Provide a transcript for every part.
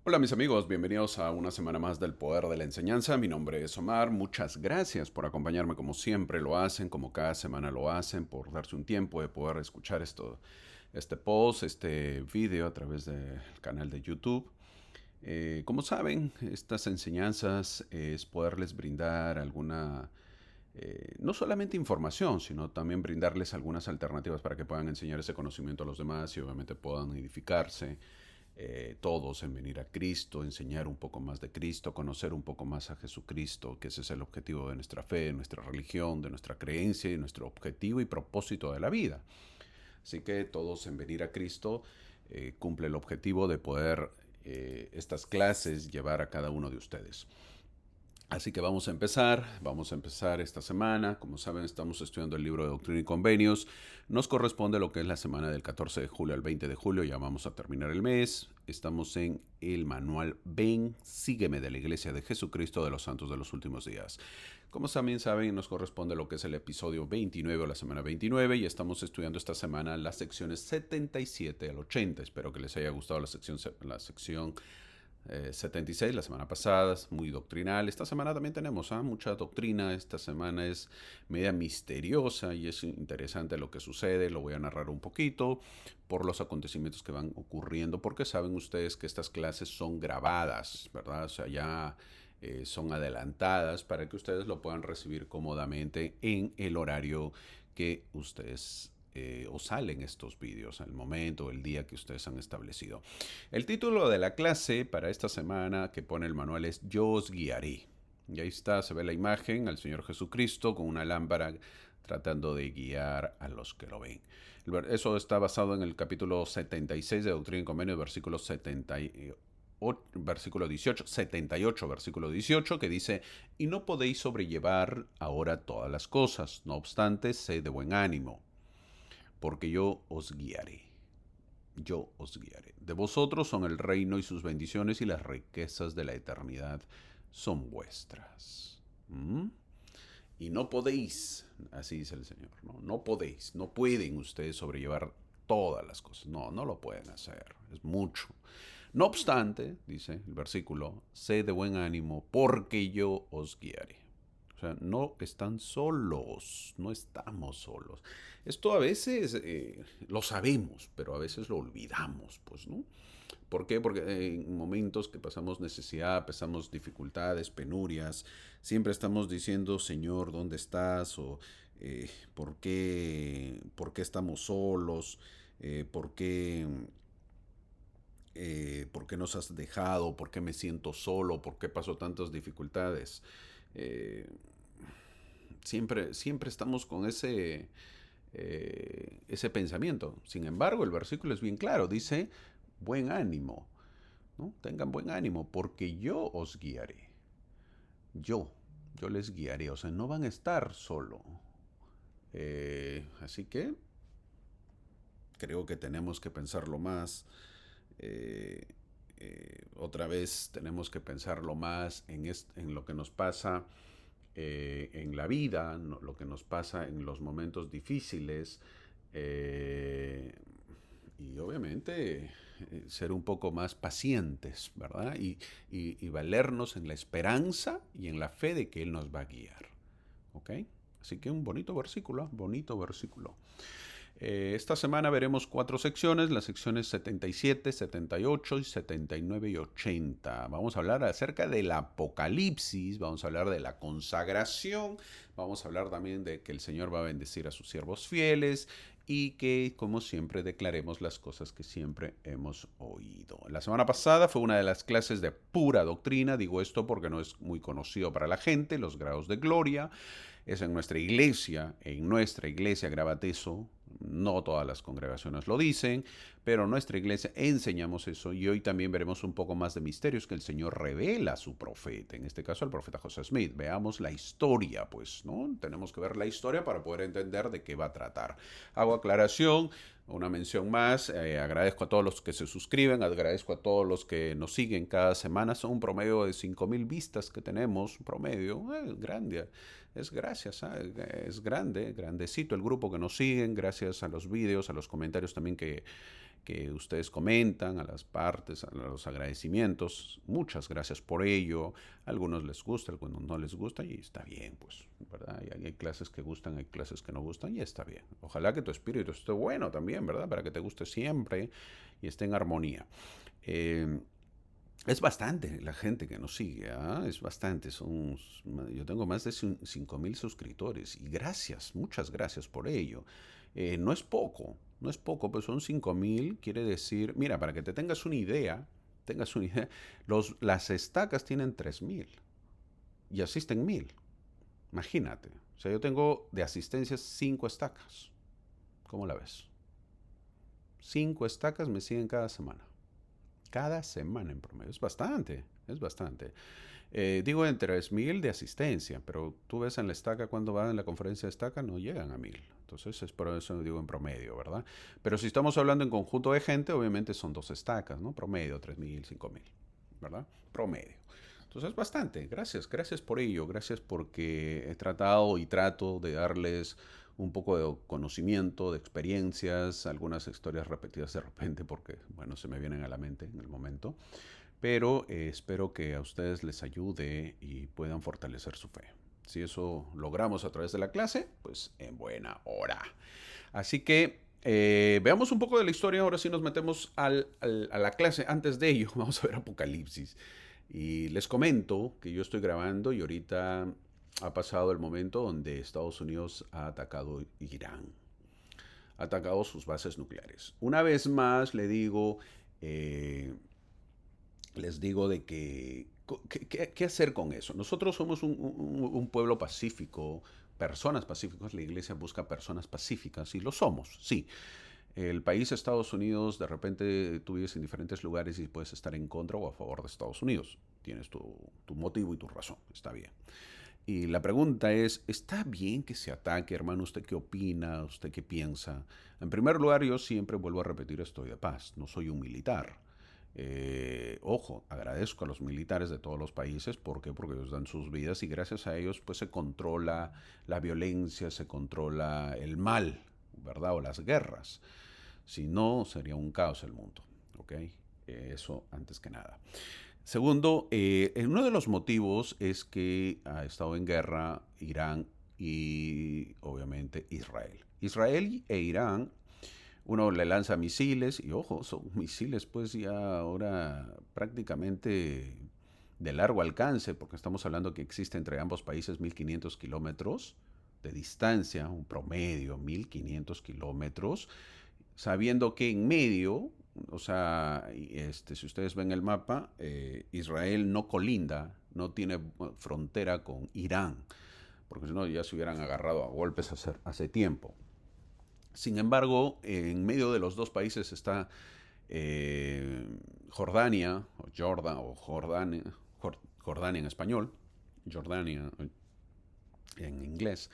Hola mis amigos, bienvenidos a una semana más del Poder de la Enseñanza. Mi nombre es Omar, muchas gracias por acompañarme como siempre lo hacen, como cada semana lo hacen, por darse un tiempo de poder escuchar este post, este video a través del canal de YouTube. Como saben, estas enseñanzas es poderles brindar alguna, no solamente información, sino también brindarles algunas alternativas para que puedan enseñar ese conocimiento a los demás y obviamente puedan edificarse todos en venir a Cristo, enseñar un poco más de Cristo, conocer un poco más a Jesucristo, que ese es el objetivo de nuestra fe, de nuestra religión, de nuestra creencia y nuestro objetivo y propósito de la vida. Así que todos en venir a Cristo cumple el objetivo de poder estas clases llevar a cada uno de ustedes. Así que vamos a empezar esta semana. Como saben, estamos estudiando el libro de Doctrina y Convenios. Nos corresponde lo que es la semana del 14 de julio al 20 de julio. Ya vamos a terminar el mes. Estamos en el manual Ven, sígueme de la Iglesia de Jesucristo de los Santos de los Últimos Días. Como también saben, nos corresponde lo que es el episodio 29 o la semana 29 y estamos estudiando esta semana las secciones 77 al 80. Espero que les haya gustado la sección 76 la semana pasada, muy doctrinal. Esta semana también tenemos mucha doctrina. Esta semana es media misteriosa y es interesante lo que sucede. Lo voy a narrar un poquito por los acontecimientos que van ocurriendo, porque saben ustedes que estas clases son grabadas, ¿verdad? O sea, ya son adelantadas para que ustedes lo puedan recibir cómodamente en el horario que ustedes o salen estos vídeos al momento, el día que ustedes han establecido. El título de la clase para esta semana que pone el manual es Yo os guiaré. Y ahí está, se ve la imagen al Señor Jesucristo con una lámpara tratando de guiar a los que lo ven. Eso está basado en el capítulo 76 de Doctrina y Convenios, versículo 78, versículo 18, que dice, y no podéis sobrellevar ahora todas las cosas, no obstante, sed de buen ánimo, porque yo os guiaré. Yo os guiaré. De vosotros son el reino y sus bendiciones y las riquezas de la eternidad son vuestras. ¿Mm? Y no podéis, así dice el Señor, no podéis, no pueden ustedes sobrellevar todas las cosas. No, no lo pueden hacer. Es mucho. No obstante, dice el versículo, sed de buen ánimo porque yo os guiaré. O sea, no están solos, no estamos solos. Esto a veces lo sabemos, pero a veces lo olvidamos, pues, ¿no? ¿Por qué? Porque en momentos que pasamos necesidad, pasamos dificultades, penurias, siempre estamos diciendo, Señor, ¿dónde estás? O ¿por qué estamos solos? ¿Por qué ¿por qué nos has dejado? ¿Por qué me siento solo? ¿Por qué paso tantas dificultades? Eh, siempre estamos con ese pensamiento. Sin embargo, el versículo es bien claro. Dice, buen ánimo, ¿no? Tengan buen ánimo porque yo os guiaré. Yo, yo les guiaré. O sea, no van a estar solo. Así que creo que tenemos que pensarlo más. Eh, Otra vez tenemos que pensarlo más en lo que nos pasa en la vida, no, lo que nos pasa en los momentos difíciles eh, y obviamente ser un poco más pacientes, ¿verdad? Y valernos en la esperanza y en la fe de que Él nos va a guiar. ¿Ok? Así que un bonito versículo, bonito versículo. Esta semana veremos 4 secciones, las secciones 77, 78 y 79 y 80. Vamos a hablar acerca del Apocalipsis, vamos a hablar de la consagración, vamos a hablar también de que el Señor va a bendecir a sus siervos fieles y que, como siempre, declaremos las cosas que siempre hemos oído. La semana pasada fue una de las clases de pura doctrina, digo esto porque no es muy conocido para la gente, los grados de gloria. Es en nuestra iglesia, grábate eso, no todas las congregaciones lo dicen, pero en nuestra iglesia enseñamos eso y hoy también veremos un poco más de misterios que el Señor revela a su profeta, en este caso al profeta José Smith. Veamos la historia, pues, ¿no? Tenemos que ver la historia para poder entender de qué va a tratar. Hago aclaración, una mención más, agradezco a todos los que se suscriben, agradezco a todos los que nos siguen cada semana, son un promedio de 5,000 vistas que tenemos, un promedio grande, es gracias, es grandecito el grupo que nos siguen, gracias a los vídeos, a los comentarios también que que ustedes comentan, a las partes, a los agradecimientos. Muchas gracias por ello. A algunos les gusta, a algunos no les gusta y está bien, pues, ¿verdad? Hay clases que gustan, hay clases que no gustan y está bien. Ojalá que tu espíritu esté bueno también, ¿verdad? Para que te guste siempre y esté en armonía. Eh, es bastante la gente que nos sigue, ¿ah? Es bastante. Yo tengo más de 5.000 suscriptores y gracias, muchas gracias por ello. No es poco, no es poco, pues son 5.000, quiere decir, mira, para que te tengas una idea, las estacas tienen 3.000 y asisten 1.000. Imagínate. O sea, yo tengo de asistencia 5 estacas. ¿Cómo la ves? 5 estacas me siguen cada semana. Cada semana en promedio. Es bastante, es bastante. Digo en 3.000 de asistencia, pero tú ves en la estaca cuando van en la conferencia de estaca no llegan a 1.000. Entonces es por eso digo en promedio, ¿verdad? Pero si estamos hablando en conjunto de gente, obviamente son 2 estacas, ¿no? Promedio 3.000, 5.000, ¿verdad? Promedio. Entonces bastante. Gracias, gracias por ello. Gracias porque he tratado y trato de darles un poco de conocimiento, de experiencias, algunas historias repetidas de repente porque, bueno, se me vienen a la mente en el momento. Pero espero que a ustedes les ayude y puedan fortalecer su fe. Si eso logramos a través de la clase, pues en buena hora. Así que veamos un poco de la historia. Ahora sí nos metemos a la clase. Antes de ello, vamos a ver Apocalipsis. Y les comento que yo estoy grabando y ahorita ha pasado el momento donde Estados Unidos ha atacado Irán. Ha atacado sus bases nucleares. Una vez más eh, les digo de que, ¿qué hacer con eso? Nosotros somos un pueblo pacífico, personas pacíficas, la iglesia busca personas pacíficas y lo somos, sí. El país Estados Unidos, de repente tú vives en diferentes lugares y puedes estar en contra o a favor de Estados Unidos. Tienes tu motivo y tu razón, está bien. Y la pregunta es, ¿está bien que se ataque, hermano? ¿Usted qué opina? ¿Usted qué piensa? En primer lugar, yo siempre vuelvo a repetir, estoy de paz, no soy un militar. Ojo, agradezco a los militares de todos los países. ¿Por qué? Porque ellos dan sus vidas y gracias a ellos pues se controla la violencia, se controla el mal, ¿verdad? O las guerras. Si no, sería un caos el mundo, ¿ok? Eso antes que nada. Segundo, uno de los motivos es que ha estado en guerra Irán y obviamente Israel. Israel e Irán, uno le lanza misiles y ojo, son misiles pues ya ahora prácticamente de largo alcance, porque estamos hablando que existe entre ambos países 1.500 kilómetros de distancia, un promedio, 1.500 kilómetros, sabiendo que en medio, o sea, si ustedes ven el mapa, Israel no colinda, no tiene frontera con Irán, porque si no ya se hubieran agarrado a golpes hace tiempo. Sin embargo, en medio de los dos países está Jordania, o Jordan, o Jordania, Jordania en español, Jordania en inglés,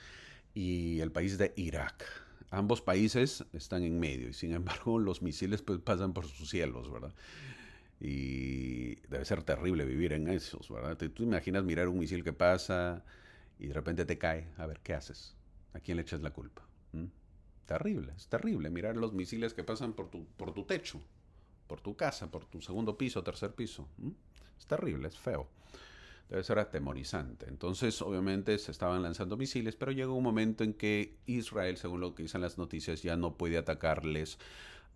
y el país de Irak. Ambos países están en medio y sin embargo los misiles pues, pasan por sus cielos, ¿verdad? Y debe ser terrible vivir en esos, ¿verdad? Tú imaginas mirar un misil que pasa y de repente te cae, a ver, ¿qué haces? ¿A quién le echas la culpa? ¿Mm? Terrible, es terrible mirar los misiles que pasan por tu techo, por tu casa, por tu segundo piso, tercer piso. ¿Mm? Es terrible, es feo. Debe ser atemorizante. Entonces, obviamente, se estaban lanzando misiles, pero llegó un momento en que Israel, según lo que dicen las noticias, ya no puede atacarles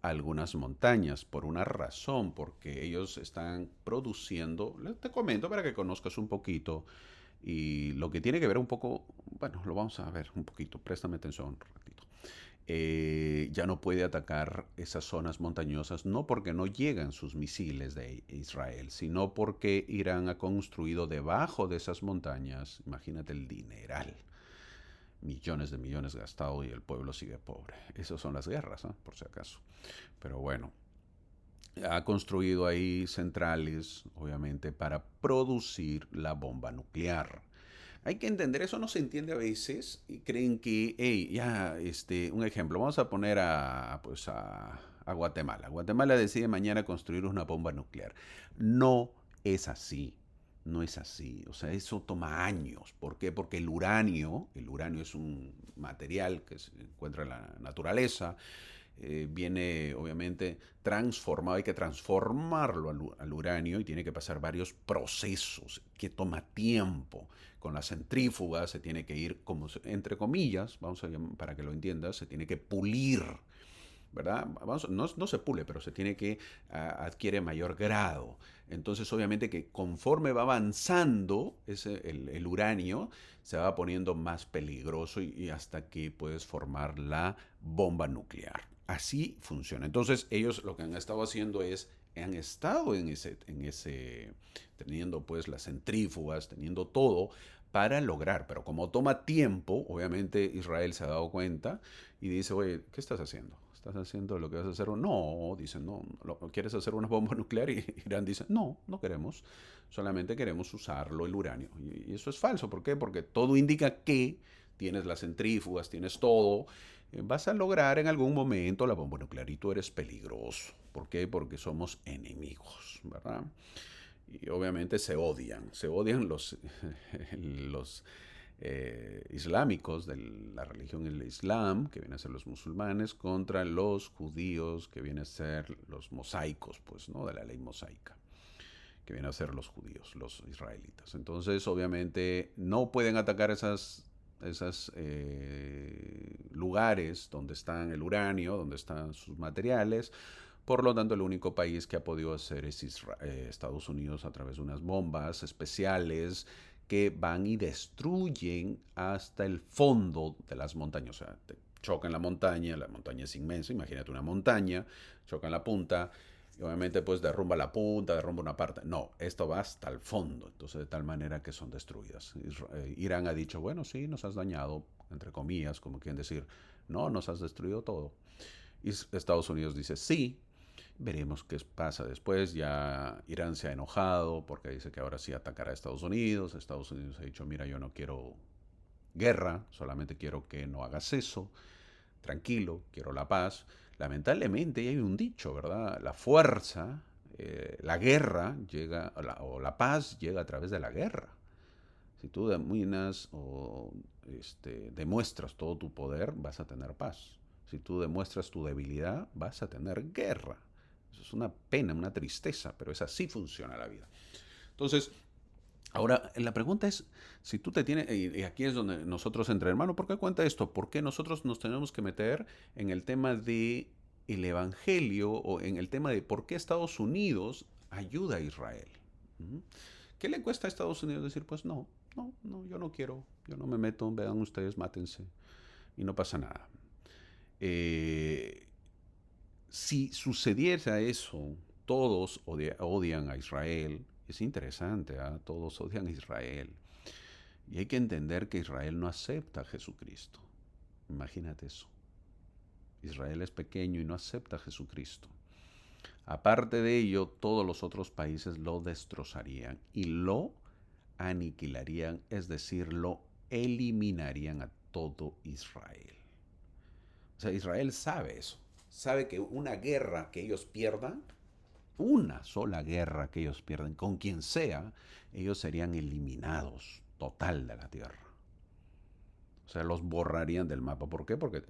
algunas montañas por una razón, porque ellos están produciendo, te comento para que conozcas un poquito, y lo que tiene que ver un poco, bueno, lo vamos a ver un poquito, préstame atención un ratito. Ya no puede atacar esas zonas montañosas, no porque no llegan sus misiles de Israel, sino porque Irán ha construido debajo de esas montañas, imagínate el dineral, millones de millones gastado y el pueblo sigue pobre. Esas son las guerras, ¿eh? Por si acaso. Pero bueno, ha construido ahí centrales, obviamente, para producir la bomba nuclear. Hay que entender, eso no se entiende a veces y creen que, hey, ya, un ejemplo, vamos a poner a Guatemala. Guatemala decide mañana construir una bomba nuclear. No es así, no es así. O sea, eso toma años. ¿Por qué? Porque el uranio es un material que se encuentra en la naturaleza, viene obviamente transformado, hay que transformarlo al uranio y tiene que pasar varios procesos que toma tiempo. Con las centrífugas se tiene que ir, como entre comillas, vamos a llamar, para que lo entiendas, se tiene que pulir, ¿verdad? Vamos, no se pule, pero se tiene que adquiere mayor grado. Entonces, obviamente que conforme va avanzando el uranio, se va poniendo más peligroso y hasta que puedes formar la bomba nuclear. Así funciona. Entonces, ellos lo que han estado haciendo es, han estado teniendo pues las centrífugas, teniendo todo para lograr, pero como toma tiempo, obviamente Israel se ha dado cuenta y dice, oye, ¿qué estás haciendo? ¿Estás haciendo lo que vas a hacer? No, dicen, no, ¿quieres hacer una bomba nuclear? Y Irán dice, no, no queremos, solamente queremos usarlo, el uranio. Y eso es falso, ¿por qué? Porque todo indica que tienes las centrífugas, tienes todo, vas a lograr en algún momento la bomba nuclear y tú eres peligroso. ¿Por qué? Porque somos enemigos, ¿verdad? Y obviamente se odian los islámicos de la religión del Islam, que vienen a ser los musulmanes, contra los judíos, que vienen a ser los mosaicos, pues, ¿no? De la ley mosaica, que vienen a ser los judíos, los israelitas. Entonces, obviamente, no pueden atacar esas lugares donde están el uranio, donde están sus materiales. Por lo tanto, el único país que ha podido hacer es Estados Unidos a través de unas bombas especiales que van y destruyen hasta el fondo de las montañas. O sea, te chocan la montaña es inmensa, imagínate una montaña, chocan la punta, y obviamente pues derrumba la punta, derrumba una parte. No, esto va hasta el fondo, entonces de tal manera que son destruidas. Irán ha dicho, bueno, sí, nos has dañado, entre comillas, como quieren decir, no, nos has destruido todo. Y Estados Unidos dice, sí, veremos qué pasa después. Ya Irán se ha enojado porque dice que ahora sí atacará a Estados Unidos. Estados Unidos ha dicho, mira, yo no quiero guerra, solamente quiero que no hagas eso. Tranquilo, quiero la paz. Lamentablemente hay un dicho, ¿verdad? La fuerza, la guerra llega, o la paz llega a través de la guerra. Si tú dominas o demuestras todo tu poder, vas a tener paz. Si tú demuestras tu debilidad, vas a tener guerra. Eso es una pena, una tristeza, pero es así funciona la vida. Entonces, ahora la pregunta es, si tú te tienes, y aquí es donde nosotros entre hermanos, ¿por qué cuenta esto? ¿Por qué nosotros nos tenemos que meter en el tema de el evangelio o en el tema de por qué Estados Unidos ayuda a Israel? ¿Mm? ¿Qué le cuesta a Estados Unidos decir, pues no, no, no, yo no quiero, yo no me meto, vean ustedes, mátense y no pasa nada? Eh, si sucediera eso, todos odian a Israel, es interesante, ¿eh? Todos odian a Israel. Y hay que entender que Israel no acepta a Jesucristo. Imagínate eso. Israel es pequeño y no acepta a Jesucristo. Aparte de ello, todos los otros países lo destrozarían y lo aniquilarían, es decir, lo eliminarían a todo Israel. O sea, Israel sabe eso. Sabe que una guerra que ellos pierdan, una sola guerra que ellos pierden, con quien sea, ellos serían eliminados total de la tierra. O sea, los borrarían del mapa. ¿Por qué? Porque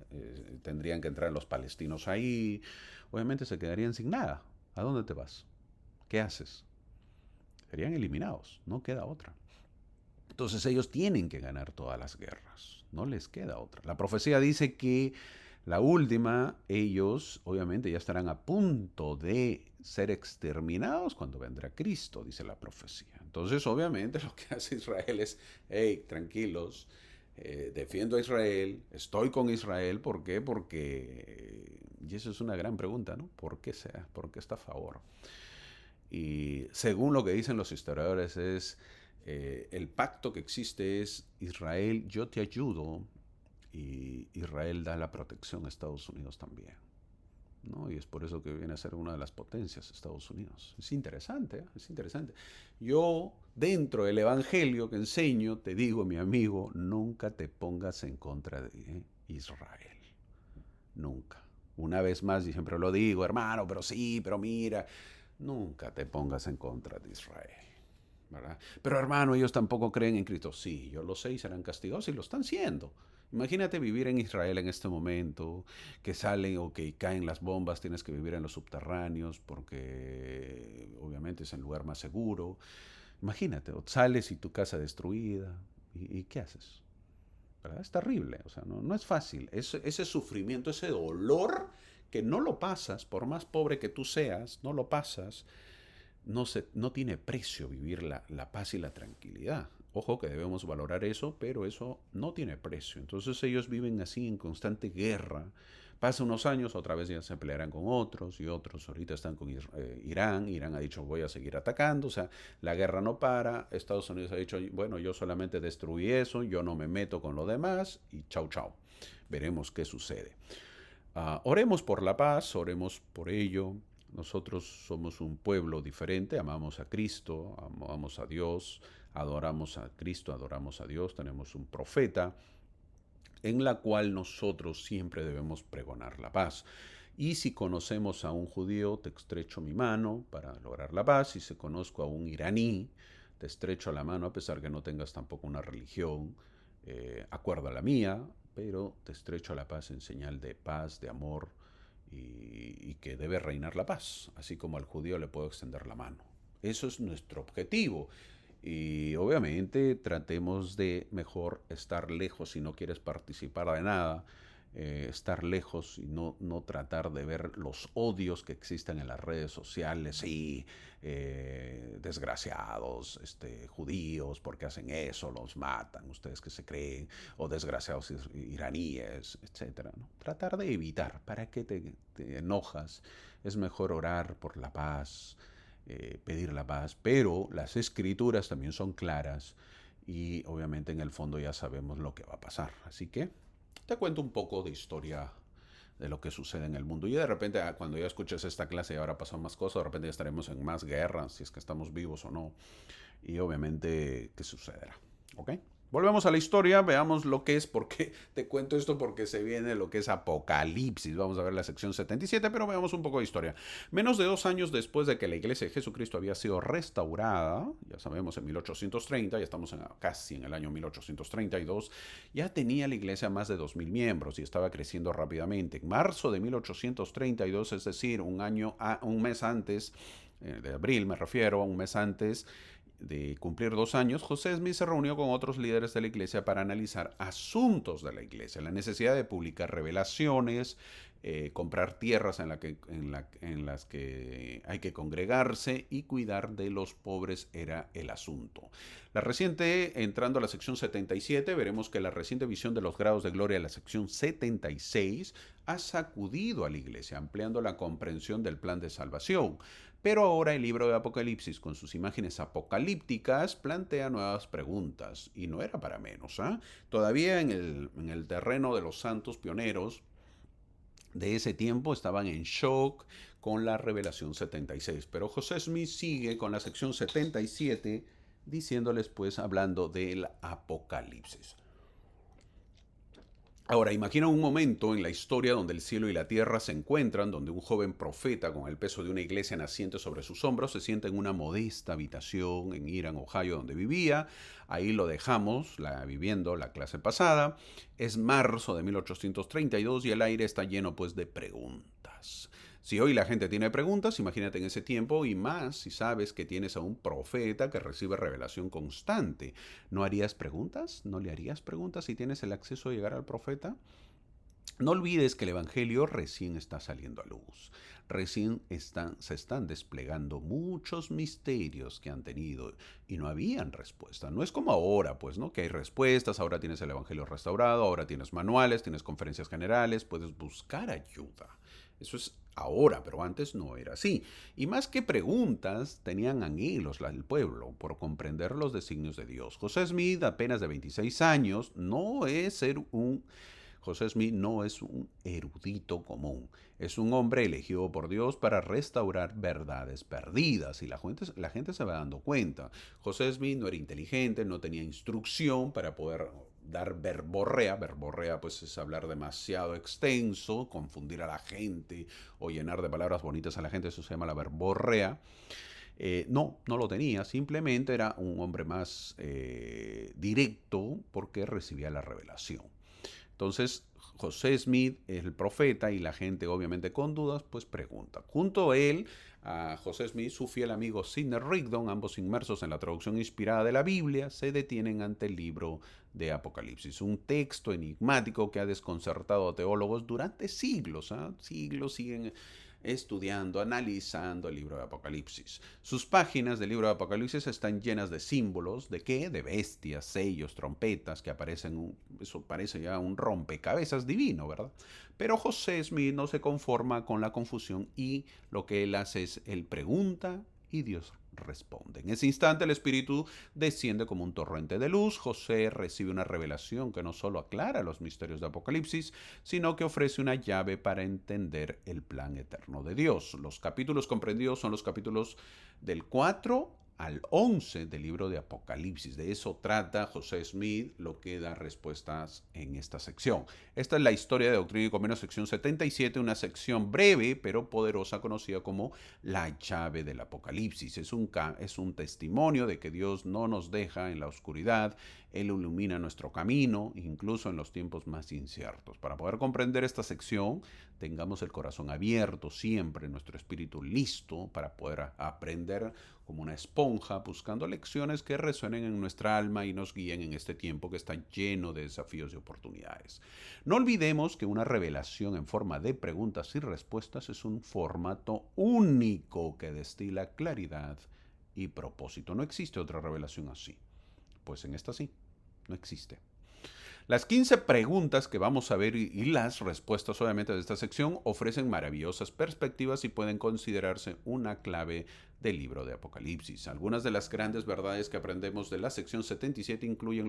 tendrían que entrar los palestinos ahí. Obviamente se quedarían sin nada. ¿A dónde te vas? ¿Qué haces? Serían eliminados. No queda otra. Entonces ellos tienen que ganar todas las guerras. No les queda otra. La profecía dice que la última, ellos obviamente ya estarán a punto de ser exterminados cuando vendrá Cristo, dice la profecía. Entonces obviamente lo que hace Israel es, hey, tranquilos, defiendo a Israel, estoy con Israel. ¿Por qué? Porque, y eso es una gran pregunta, ¿no? ¿Por qué sea? ¿Por qué está a favor? Y según lo que dicen los historiadores es, el pacto que existe es Israel, yo te ayudo, y Israel da la protección a Estados Unidos también, ¿no? Y es por eso que viene a ser una de las potencias Estados Unidos. Es interesante, ¿eh? Es interesante. Yo, dentro del evangelio que enseño, te digo, mi amigo, nunca te pongas en contra de Israel. Nunca. Una vez más, y siempre lo digo, hermano, pero sí, pero mira, nunca te pongas en contra de Israel, ¿verdad? Pero hermano, ellos tampoco creen en Cristo. Sí, yo lo sé y serán castigados y lo están siendo. Imagínate vivir en Israel en este momento, que salen o que caen las bombas, tienes que vivir en los subterráneos porque obviamente es el lugar más seguro. Imagínate, o sales y tu casa destruida. ¿Y qué haces? ¿Verdad? Es terrible, o sea, no es fácil. Ese sufrimiento, ese dolor que no lo pasas, por más pobre que tú seas, no lo pasas, no tiene precio vivir la paz y la tranquilidad. Ojo que debemos valorar eso, pero eso no tiene precio. Entonces ellos viven así en constante guerra. Pasa unos años, otra vez ya se pelearán con otros y otros. Ahorita están con Irán. Irán ha dicho voy a seguir atacando. O sea, la guerra no para. Estados Unidos ha dicho, bueno, yo solamente destruí eso, yo no me meto con lo demás y chau chau. Veremos qué sucede. Oremos por la paz, oremos por ello. Nosotros somos un pueblo diferente, amamos a Cristo, amamos a Dios, adoramos a Cristo, adoramos a Dios, tenemos un profeta en la cual nosotros siempre debemos pregonar la paz. Y si conocemos a un judío, te estrecho mi mano para lograr la paz. Y si conozco a un iraní, te estrecho la mano a pesar que no tengas tampoco una religión acuerdo a la mía, pero te estrecho la paz en señal de paz, de amor y que debe reinar la paz, así como al judío le puedo extender la mano. Eso es nuestro objetivo. Y obviamente tratemos de mejor estar lejos si no quieres participar de nada, estar lejos y no tratar de ver los odios que existen en las redes sociales y desgraciados judíos, porque hacen eso, los matan, ustedes que se creen, o desgraciados iraníes, etcétera, ¿no? Tratar de evitar, ¿para qué te enojas? Es mejor orar por la paz, pedir la paz, pero las escrituras también son claras y obviamente en el fondo ya sabemos lo que va a pasar. Así que te cuento un poco de historia de lo que sucede en el mundo. Y de repente, cuando ya escuches esta clase y ahora pasan más cosas, de repente ya estaremos en más guerras, si es que estamos vivos o no. Y obviamente, ¿qué sucederá? ¿Ok? Volvemos a la historia, veamos lo que es, porque te cuento esto porque se viene lo que es Apocalipsis. Vamos a ver la sección 77, pero veamos un poco de historia. Menos de 2 años después de que la iglesia de Jesucristo había sido restaurada, ya sabemos en 1830, ya estamos casi en el año 1832, ya tenía la iglesia más de 2000 miembros y estaba creciendo rápidamente. En marzo de 1832, es decir, un mes antes, de abril me refiero, un mes antes, de cumplir 2 años, José Smith se reunió con otros líderes de la iglesia para analizar asuntos de la iglesia, la necesidad de publicar revelaciones, comprar tierras en las que hay que congregarse y cuidar de los pobres era el asunto. Entrando a la sección 77, veremos que la reciente visión de los grados de gloria de la sección 76 ha sacudido a la iglesia, ampliando la comprensión del plan de salvación. Pero ahora el libro de Apocalipsis, con sus imágenes apocalípticas, plantea nuevas preguntas. Y no era para menos. Todavía en el terreno de los santos pioneros de ese tiempo estaban en shock con la revelación 76. Pero José Smith sigue con la sección 77, diciéndoles pues hablando del Apocalipsis. Ahora, imagina un momento en la historia donde el cielo y la tierra se encuentran, donde un joven profeta con el peso de una iglesia naciente sobre sus hombros se sienta en una modesta habitación en Irán, Ohio, donde vivía. Ahí lo dejamos, viviendo la clase pasada. Es marzo de 1832 y el aire está lleno pues de preguntas. Si hoy la gente tiene preguntas, imagínate en ese tiempo y más si sabes que tienes a un profeta que recibe revelación constante. ¿No harías preguntas? ¿No le harías preguntas si tienes el acceso a llegar al profeta? No olvides que el Evangelio recién está saliendo a luz. Se están desplegando muchos misterios que han tenido y no habían respuesta. No es como ahora, pues, ¿no? Que hay respuestas, ahora tienes el Evangelio restaurado, ahora tienes manuales, tienes conferencias generales, puedes buscar ayuda. Eso es ahora, pero antes no era así. Y más que preguntas, tenían anhelos el pueblo por comprender los designios de Dios. José Smith, apenas de 26 años, José Smith no es un erudito común, es un hombre elegido por Dios para restaurar verdades perdidas y la gente se va dando cuenta. José Smith no era inteligente, no tenía instrucción para poder dar verborrea. Verborrea pues es hablar demasiado extenso, confundir a la gente o llenar de palabras bonitas a la gente, eso se llama la verborrea. No lo tenía, simplemente era un hombre más directo porque recibía la revelación. Entonces, José Smith es el profeta y la gente, obviamente con dudas, pues pregunta. Junto a él, a José Smith, su fiel amigo Sidney Rigdon, ambos inmersos en la traducción inspirada de la Biblia, se detienen ante el libro de Apocalipsis, un texto enigmático que ha desconcertado a teólogos durante siglos. Siglos siguen estudiando, analizando el libro de Apocalipsis. Sus páginas del libro de Apocalipsis están llenas de símbolos, ¿de qué? De bestias, sellos, trompetas, que aparecen, eso parece ya un rompecabezas divino, ¿verdad? Pero José Smith no se conforma con la confusión y lo que él hace es, él pregunta y Dios responde. En ese instante el Espíritu desciende como un torrente de luz. José recibe una revelación que no solo aclara los misterios de Apocalipsis, sino que ofrece una llave para entender el plan eterno de Dios. Los capítulos comprendidos son los capítulos del 4 al 11 del libro de Apocalipsis. De eso trata José Smith, lo que da respuestas en esta sección. Esta es la historia de Doctrina y Convenios, sección 77, una sección breve pero poderosa conocida como la llave del Apocalipsis. Es un testimonio de que Dios no nos deja en la oscuridad, Él ilumina nuestro camino, incluso en los tiempos más inciertos. Para poder comprender esta sección, tengamos el corazón abierto siempre, nuestro espíritu listo para poder aprender como una esponja, buscando lecciones que resuenen en nuestra alma y nos guíen en este tiempo que está lleno de desafíos y oportunidades. No olvidemos que una revelación en forma de preguntas y respuestas es un formato único que destila claridad y propósito. No existe otra revelación así. Pues en esta sí, no existe. Las 15 preguntas que vamos a ver y las respuestas obviamente de esta sección ofrecen maravillosas perspectivas y pueden considerarse una clave del libro de Apocalipsis. Algunas de las grandes verdades que aprendemos de la sección 77 incluyen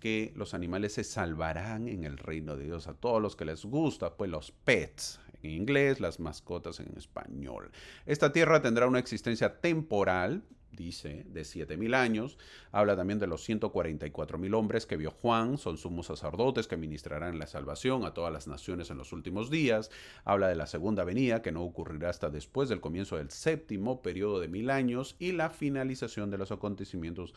que los animales se salvarán en el reino de Dios. A todos los que les gusta, pues los pets en inglés, las mascotas en español. Esta tierra tendrá una existencia temporal, dice, de 7,000 años. Habla también de los 144,000 hombres que vio Juan, son sumos sacerdotes que ministrarán la salvación a todas las naciones en los últimos días. Habla de la segunda venida, que no ocurrirá hasta después del comienzo del séptimo periodo de 1,000 años y la finalización de los acontecimientos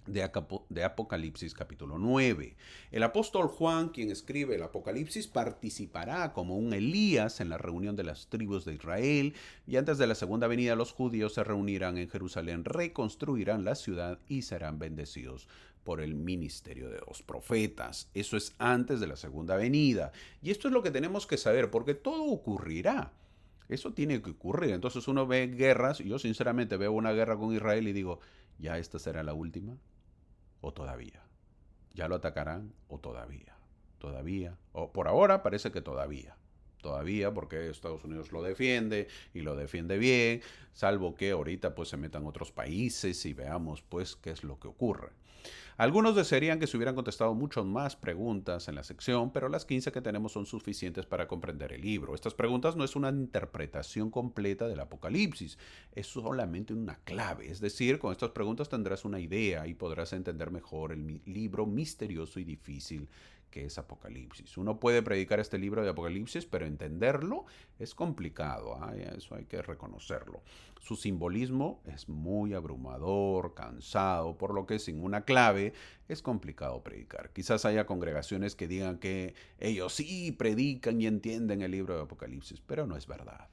de Apocalipsis capítulo 9. El apóstol Juan, quien escribe el Apocalipsis, participará como un Elías en la reunión de las tribus de Israel y antes de la segunda venida los judíos se reunirán en Jerusalén, reconstruirán la ciudad y serán bendecidos por el ministerio de los profetas. Eso es antes de la segunda venida. Y esto es lo que tenemos que saber porque todo ocurrirá. Eso tiene que ocurrir. Entonces uno ve guerras, y yo sinceramente veo una guerra con Israel y digo, ¿ya esta será la última? ¿O todavía? ¿Ya lo atacarán? ¿O todavía? ¿Todavía? O por ahora parece que todavía. Todavía porque Estados Unidos lo defiende y lo defiende bien, salvo que ahorita pues se metan otros países y veamos pues qué es lo que ocurre. Algunos desearían que se hubieran contestado muchas más preguntas en la sección, pero las 15 que tenemos son suficientes para comprender el libro. Estas preguntas no es una interpretación completa del Apocalipsis, es solamente una clave. Es decir, con estas preguntas tendrás una idea y podrás entender mejor el libro misterioso y difícil que es Apocalipsis. Uno puede predicar este libro de Apocalipsis, pero entenderlo es complicado, eso hay que reconocerlo. Su simbolismo es muy abrumador, cansado, por lo que sin una clave es complicado predicar. Quizás haya congregaciones que digan que ellos sí predican y entienden el libro de Apocalipsis, pero no es verdad,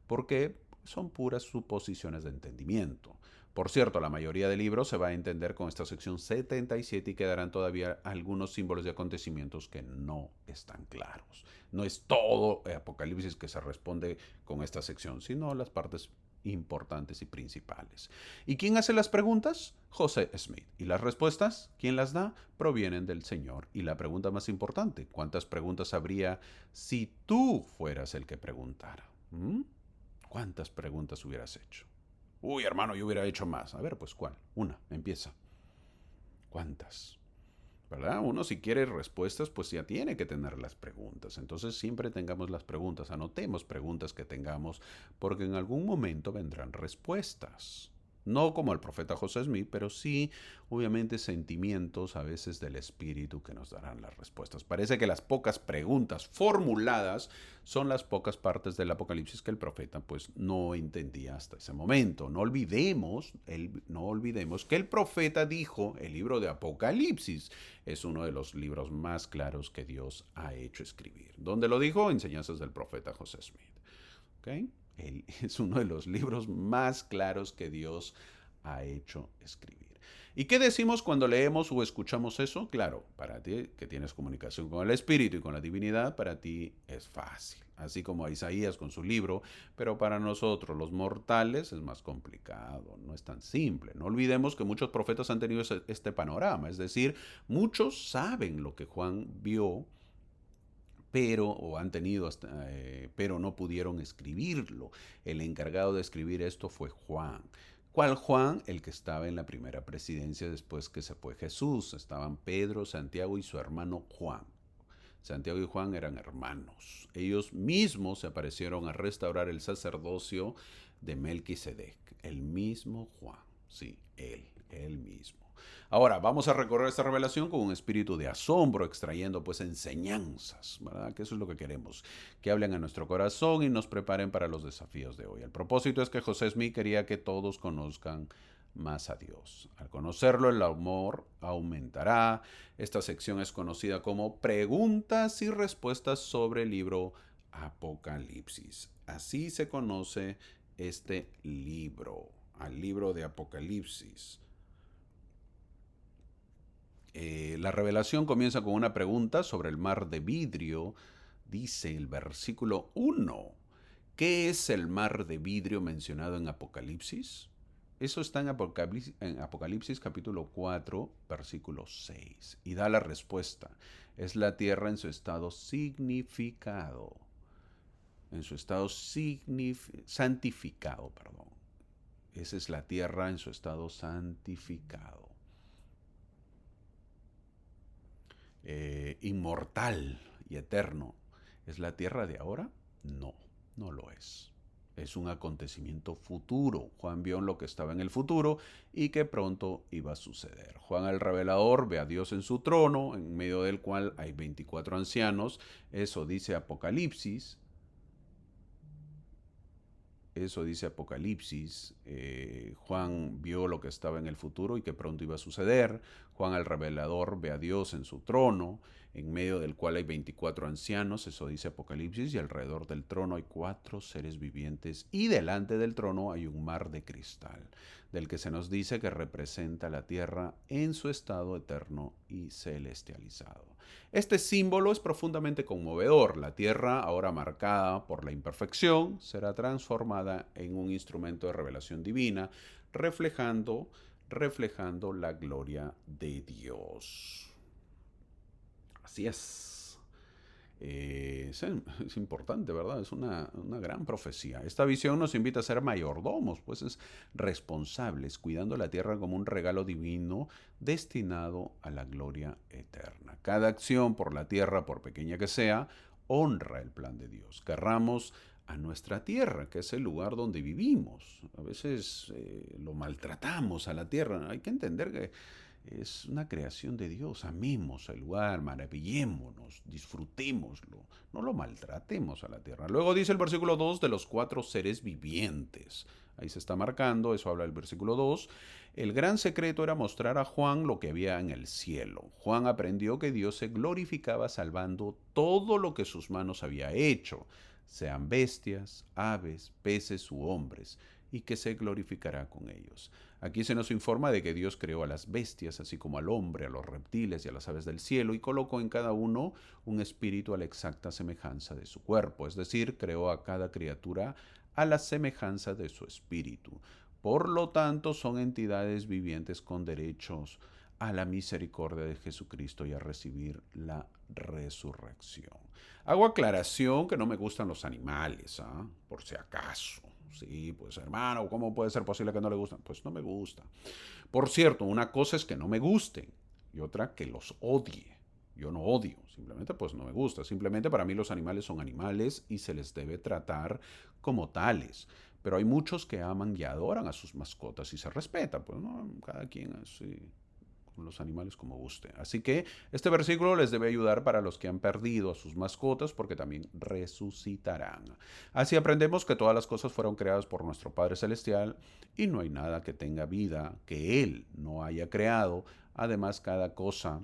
porque son puras suposiciones de entendimiento. Por cierto, la mayoría del libro se va a entender con esta sección 77 y quedarán todavía algunos símbolos de acontecimientos que no están claros. No es todo Apocalipsis que se responde con esta sección, sino las partes importantes y principales. ¿Y quién hace las preguntas? José Smith. ¿Y las respuestas? ¿Quién las da? Provienen del Señor. Y la pregunta más importante, ¿cuántas preguntas habría si tú fueras el que preguntara? ¿Cuántas preguntas hubieras hecho? Uy, hermano, yo hubiera hecho más. A ver, pues, ¿cuál? Una, empieza. ¿Cuántas? ¿Verdad? Uno si quiere respuestas, pues ya tiene que tener las preguntas. Entonces siempre tengamos las preguntas, anotemos preguntas que tengamos, porque en algún momento vendrán respuestas. No como el profeta José Smith, pero sí, obviamente, sentimientos a veces del Espíritu que nos darán las respuestas. Parece que las pocas preguntas formuladas son las pocas partes del Apocalipsis que el profeta pues no entendía hasta ese momento. No olvidemos que el profeta dijo, el libro de Apocalipsis es uno de los libros más claros que Dios ha hecho escribir. ¿Dónde lo dijo? Enseñanzas del profeta José Smith. ¿Okay? Es uno de los libros más claros que Dios ha hecho escribir. ¿Y qué decimos cuando leemos o escuchamos eso? Claro, para ti que tienes comunicación con el Espíritu y con la divinidad, para ti es fácil. Así como a Isaías con su libro, pero para nosotros los mortales es más complicado, no es tan simple. No olvidemos que muchos profetas han tenido este panorama, es decir, muchos saben lo que Juan vio, pero no pudieron escribirlo. El encargado de escribir esto fue Juan. ¿Cuál Juan? El que estaba en la primera presidencia después que se fue Jesús. Estaban Pedro, Santiago y su hermano Juan. Santiago y Juan eran hermanos. Ellos mismos se aparecieron a restaurar el sacerdocio de Melquisedec. El mismo Juan. Sí, él mismo. Ahora, vamos a recorrer esta revelación con un espíritu de asombro, extrayendo pues enseñanzas, ¿verdad? Que eso es lo que queremos, que hablen a nuestro corazón y nos preparen para los desafíos de hoy. El propósito es que José Smith quería que todos conozcan más a Dios. Al conocerlo, el amor aumentará. Esta sección es conocida como Preguntas y Respuestas sobre el libro Apocalipsis. Así se conoce este libro, al libro de Apocalipsis. La revelación comienza con una pregunta sobre el mar de vidrio. Dice el versículo 1. ¿Qué es el mar de vidrio mencionado en Apocalipsis? Eso está en Apocalipsis capítulo 4, versículo 6. Y da la respuesta. Es la tierra en su estado significado. En su estado santificado, perdón. Esa es la tierra en su estado santificado. Inmortal y eterno. ¿Es la tierra de ahora? No, no lo es. Es un acontecimiento futuro. Juan vio lo que estaba en el futuro y que pronto iba a suceder. Juan el revelador ve a Dios en su trono, en medio del cual hay 24 ancianos. Eso dice Apocalipsis. Eso dice Apocalipsis. Juan vio lo que estaba en el futuro y que pronto iba a suceder. Juan el revelador ve a Dios en su trono, en medio del cual hay 24 ancianos. Eso dice Apocalipsis. Y alrededor del trono hay 4 seres vivientes. Y delante del trono hay un mar de cristal, del que se nos dice que representa la tierra en su estado eterno y celestializado. Este símbolo es profundamente conmovedor. La tierra, ahora marcada por la imperfección, será transformada en un instrumento de revelación divina, reflejando la gloria de Dios. Así es. Es importante, ¿verdad? Es una gran profecía. Esta visión nos invita a ser mayordomos, pues es responsables, cuidando la tierra como un regalo divino destinado a la gloria eterna. Cada acción por la tierra, por pequeña que sea, honra el plan de Dios. Querramos a nuestra tierra, que es el lugar donde vivimos. A veces lo maltratamos a la tierra. Hay que entender que es una creación de Dios. Amemos el lugar, maravillémonos, disfrutémoslo. No lo maltratemos a la tierra. Luego dice el versículo 2 de los 4 seres vivientes. Ahí se está marcando, eso habla el versículo 2. El gran secreto era mostrar a Juan lo que había en el cielo. Juan aprendió que Dios se glorificaba salvando todo lo que sus manos había hecho, sean bestias, aves, peces u hombres, y que se glorificará con ellos. Aquí se nos informa de que Dios creó a las bestias, así como al hombre, a los reptiles y a las aves del cielo, y colocó en cada uno un espíritu a la exacta semejanza de su cuerpo, es decir, creó a cada criatura a la semejanza de su espíritu. Por lo tanto, son entidades vivientes con derechos a la misericordia de Jesucristo y a recibir la resurrección. Hago aclaración que no me gustan los animales, por si acaso. Sí, pues hermano, ¿cómo puede ser posible que no le gustan? Pues no me gusta. Por cierto, una cosa es que no me gusten y otra que los odie. Yo no odio, simplemente pues no me gusta. Simplemente para mí los animales son animales y se les debe tratar como tales. Pero hay muchos que aman y adoran a sus mascotas y se respeta, pues no, cada quien así con los animales como guste. Así que este versículo les debe ayudar para los que han perdido a sus mascotas porque también resucitarán. Así aprendemos que todas las cosas fueron creadas por nuestro Padre Celestial y no hay nada que tenga vida que Él no haya creado. Además, cada cosa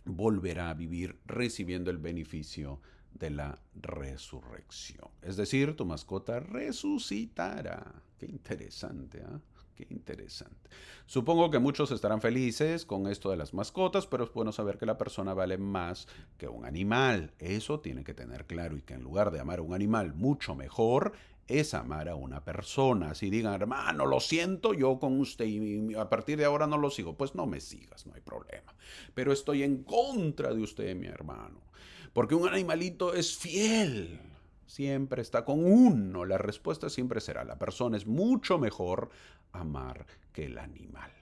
volverá a vivir recibiendo el beneficio de la resurrección. Es decir, tu mascota resucitará. Qué interesante, ¿eh? Qué interesante. Supongo que muchos estarán felices con esto de las mascotas, pero es bueno saber que la persona vale más que un animal. Eso tiene que tener claro y que en lugar de amar a un animal mucho mejor, es amar a una persona. Si digan, hermano, lo siento, yo con usted y a partir de ahora no lo sigo, pues no me sigas, no hay problema. Pero estoy en contra de usted, mi hermano. Porque un animalito es fiel. Siempre está con uno. La respuesta siempre será, la persona es mucho mejor amar que el animal.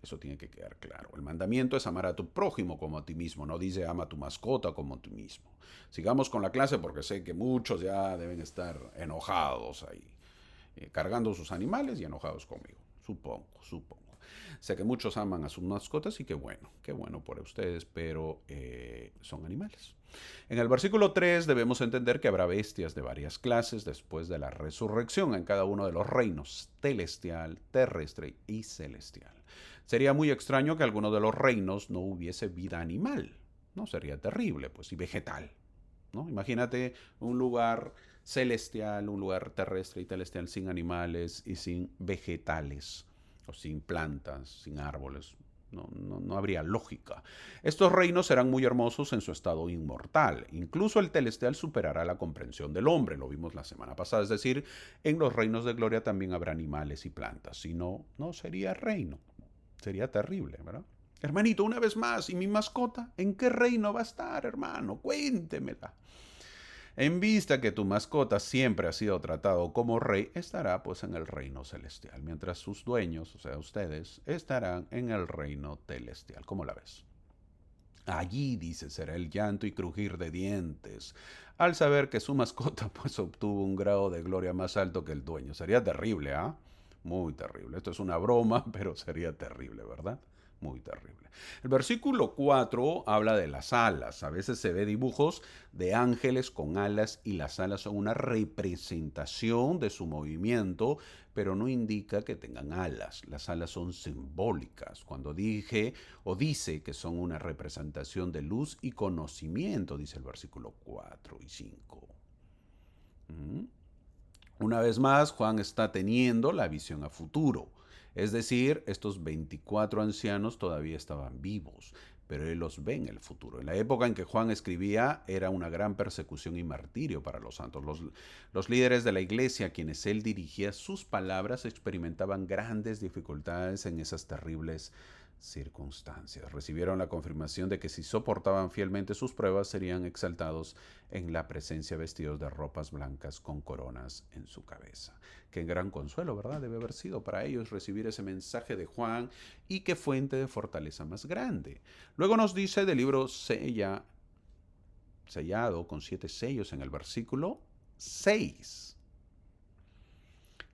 Eso tiene que quedar claro. El mandamiento es amar a tu prójimo como a ti mismo. No dice ama a tu mascota como a ti mismo. Sigamos con la clase porque sé que muchos ya deben estar enojados ahí, cargando sus animales y enojados conmigo. Supongo. Sé que muchos aman a sus mascotas y qué bueno por ustedes, pero son animales. En el versículo 3 debemos entender que habrá bestias de varias clases después de la resurrección en cada uno de los reinos, celestial, terrestre y celestial. Sería muy extraño que alguno de los reinos no hubiese vida animal. No sería terrible, pues, y vegetal. ¿No? Imagínate un lugar celestial, un lugar terrestre y celestial sin animales y sin vegetales, o sin plantas, sin árboles. No habría lógica. Estos reinos serán muy hermosos en su estado inmortal. Incluso el celestial superará la comprensión del hombre, lo vimos la semana pasada. Es decir, en los reinos de gloria también habrá animales y plantas. Si no, no sería reino. Sería terrible, ¿verdad? Hermanito, una vez más, ¿y mi mascota? ¿En qué reino va a estar, hermano? Cuéntemela. En vista que tu mascota siempre ha sido tratado como rey, estará pues en el reino celestial, mientras sus dueños, o sea, ustedes, estarán en el reino celestial. ¿Cómo la ves? Allí, dice, será el llanto y crujir de dientes, al saber que su mascota pues obtuvo un grado de gloria más alto que el dueño. Sería terrible, ¿ah? Muy terrible. Esto es una broma, pero sería terrible, ¿verdad? Muy terrible. El versículo 4 habla de las alas. A veces se ve dibujos de ángeles con alas y las alas son una representación de su movimiento, pero no indica que tengan alas. Las alas son simbólicas. Cuando dije o dice que son una representación de luz y conocimiento, dice el versículo 4 y 5. Una vez más, Juan está teniendo la visión a futuro. Es decir, estos 24 ancianos todavía estaban vivos, pero él los ve en el futuro. En la época en que Juan escribía era una gran persecución y martirio para los santos. Los líderes de la iglesia a quienes él dirigía sus palabras experimentaban grandes dificultades en esas terribles circunstancias. Recibieron la confirmación de que si soportaban fielmente sus pruebas serían exaltados en la presencia vestidos de ropas blancas con coronas en su cabeza. Qué gran consuelo, ¿verdad? Debe haber sido para ellos recibir ese mensaje de Juan y qué fuente de fortaleza más grande. Luego nos dice del libro sellado con 7 sellos en el versículo 6.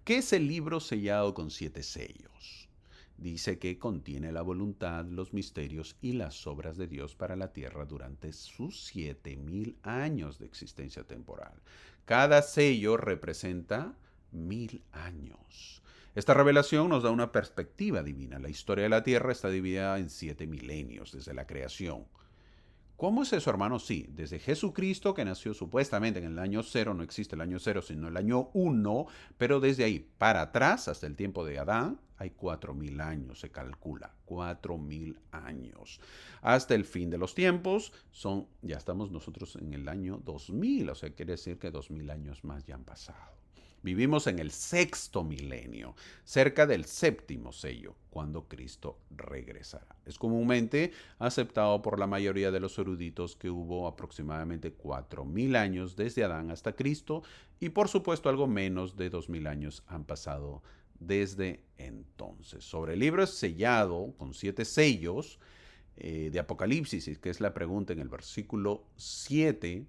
¿Qué es el libro sellado con 7 sellos? Dice que contiene la voluntad, los misterios y las obras de Dios para la tierra durante sus 7000 años de existencia temporal. Cada sello representa 1000 años. Esta revelación nos da una perspectiva divina. La historia de la tierra está dividida en 7 milenios desde la creación. ¿Cómo es eso, hermano? Sí, desde Jesucristo, que nació supuestamente en el año 0, no existe el año 0, sino el año 1, pero desde ahí para atrás, hasta el tiempo de Adán, hay 4000 años, se calcula, 4000 años. Hasta el fin de los tiempos, ya estamos nosotros en el año 2000, o sea, quiere decir que 2000 años más ya han pasado. Vivimos en el sexto milenio, cerca del séptimo sello, cuando Cristo regresará. Es comúnmente aceptado por la mayoría de los eruditos que hubo aproximadamente 4000 años desde Adán hasta Cristo y por supuesto algo menos de 2000 años han pasado desde entonces. Sobre el libro sellado con 7 sellos de Apocalipsis, que es la pregunta en el versículo 7,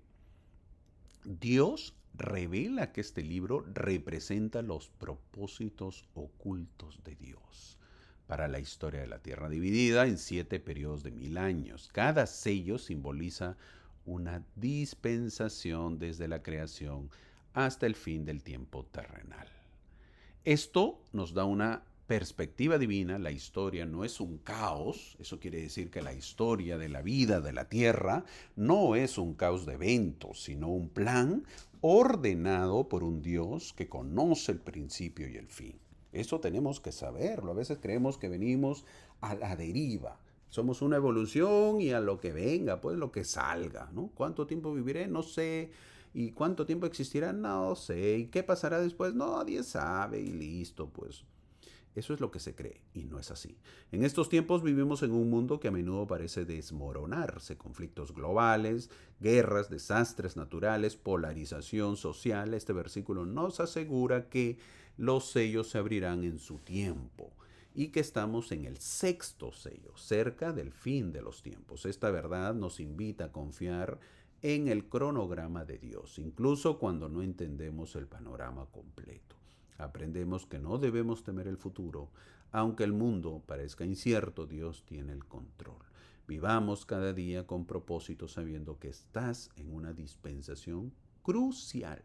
Dios revela que este libro representa los propósitos ocultos de Dios para la historia de la Tierra, dividida en 7 periodos de 1000 años. Cada sello simboliza una dispensación desde la creación hasta el fin del tiempo terrenal. Esto nos da una perspectiva divina. La historia no es un caos. Eso quiere decir que la historia de la vida de la Tierra no es un caos de eventos, sino un plan ordenado por un Dios que conoce el principio y el fin. Eso tenemos que saberlo. A veces creemos que venimos a la deriva. Somos una evolución y a lo que venga, pues lo que salga, ¿no? ¿Cuánto tiempo viviré? No sé. ¿Y cuánto tiempo existirá? No sé. ¿Y qué pasará después? No, nadie sabe y listo, pues. Eso es lo que se cree y no es así. En estos tiempos vivimos en un mundo que a menudo parece desmoronarse. Conflictos globales, guerras, desastres naturales, polarización social. Este versículo nos asegura que los sellos se abrirán en su tiempo y que estamos en el 6.º sello, cerca del fin de los tiempos. Esta verdad nos invita a confiar en el cronograma de Dios, incluso cuando no entendemos el panorama completo. Aprendemos que no debemos temer el futuro. Aunque el mundo parezca incierto, Dios tiene el control. Vivamos cada día con propósito, sabiendo que estás en una dispensación crucial,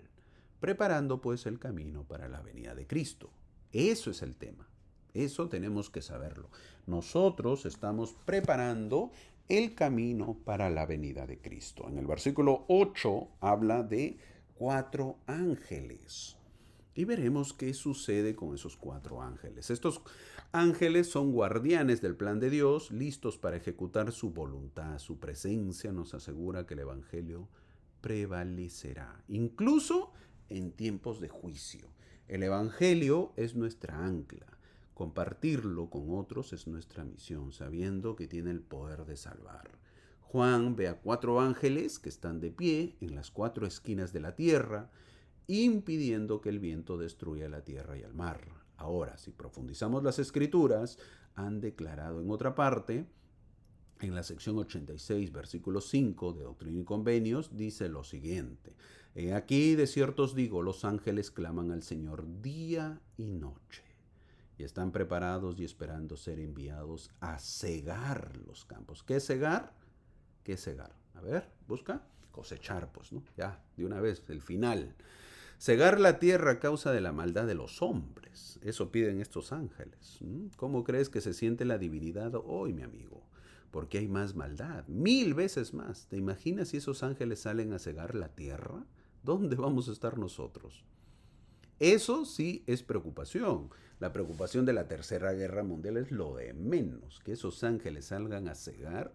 preparando pues el camino para la venida de Cristo. Eso es el tema. Eso tenemos que saberlo. Nosotros estamos preparando el camino para la venida de Cristo. En el versículo 8 habla de 4 ángeles. Y veremos qué sucede con esos 4 ángeles. Estos ángeles son guardianes del plan de Dios, listos para ejecutar su voluntad. Su presencia nos asegura que el Evangelio prevalecerá, incluso en tiempos de juicio. El Evangelio es nuestra ancla. Compartirlo con otros es nuestra misión, sabiendo que tiene el poder de salvar. Juan ve a 4 ángeles que están de pie en las 4 esquinas de la tierra, impidiendo que el viento destruya la tierra y el mar. Ahora, si profundizamos las escrituras, han declarado en otra parte, en la sección 86, versículo 5 de Doctrina y Convenios, dice lo siguiente: He aquí, de cierto os digo, los ángeles claman al Señor día y noche, y están preparados y esperando ser enviados a cegar los campos. ¿Qué es cegar? ¿Qué es cegar? A ver, busca. Cosechar, pues, ¿no? Ya, de una vez, el final. Cegar la tierra a causa de la maldad de los hombres. Eso piden estos ángeles. ¿Cómo crees que se siente la divinidad hoy, mi amigo? Porque hay más maldad, 1000 veces más. ¿Te imaginas si esos ángeles salen a cegar la tierra? ¿Dónde vamos a estar nosotros? Eso sí es preocupación. La preocupación de la Tercera Guerra Mundial es lo de menos, que esos ángeles salgan a cegar.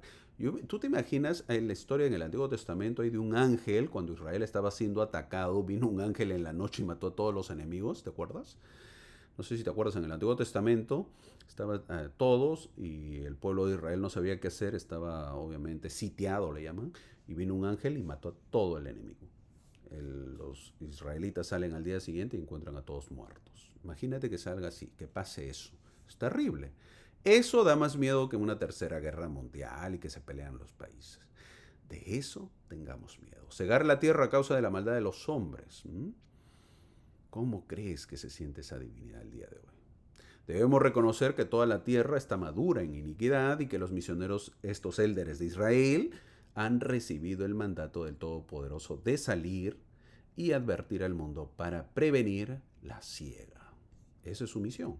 ¿Tú te imaginas en la historia en el Antiguo Testamento hay de un ángel, cuando Israel estaba siendo atacado, vino un ángel en la noche y mató a todos los enemigos? ¿Te acuerdas? No sé si te acuerdas, en el Antiguo Testamento estaban todos y el pueblo de Israel no sabía qué hacer, estaba obviamente sitiado, le llaman, y vino un ángel y mató a todo el enemigo. Los israelitas salen al día siguiente y encuentran a todos muertos. Imagínate que salga así, que pase eso. Es terrible. Eso da más miedo que una tercera guerra mundial y que se pelean los países. De eso tengamos miedo. Cegar la tierra a causa de la maldad de los hombres. ¿Cómo crees que se siente esa divinidad el día de hoy? Debemos reconocer que toda la tierra está madura en iniquidad y que los misioneros, estos élderes de Israel, han recibido el mandato del Todopoderoso de salir y advertir al mundo para prevenir la ciega. Esa es su misión.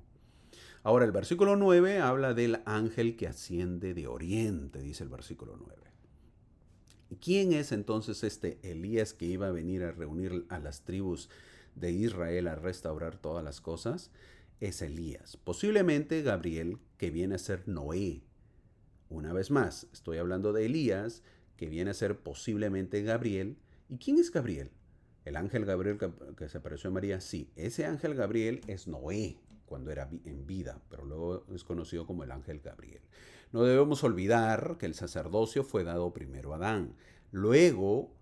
Ahora, el versículo 9 habla del ángel que asciende de oriente, dice el versículo 9. ¿Quién es entonces este Elías que iba a venir a reunir a las tribus de Israel a restaurar todas las cosas? Es Elías, posiblemente Gabriel, que viene a ser Noé. Una vez más, estoy hablando de Elías, que viene a ser posiblemente Gabriel. ¿Y quién es Gabriel? El ángel Gabriel que se apareció a María. Sí, ese ángel Gabriel es Noé cuando era en vida, pero luego es conocido como el ángel Gabriel. No debemos olvidar que el sacerdocio fue dado primero a Adán. Luego,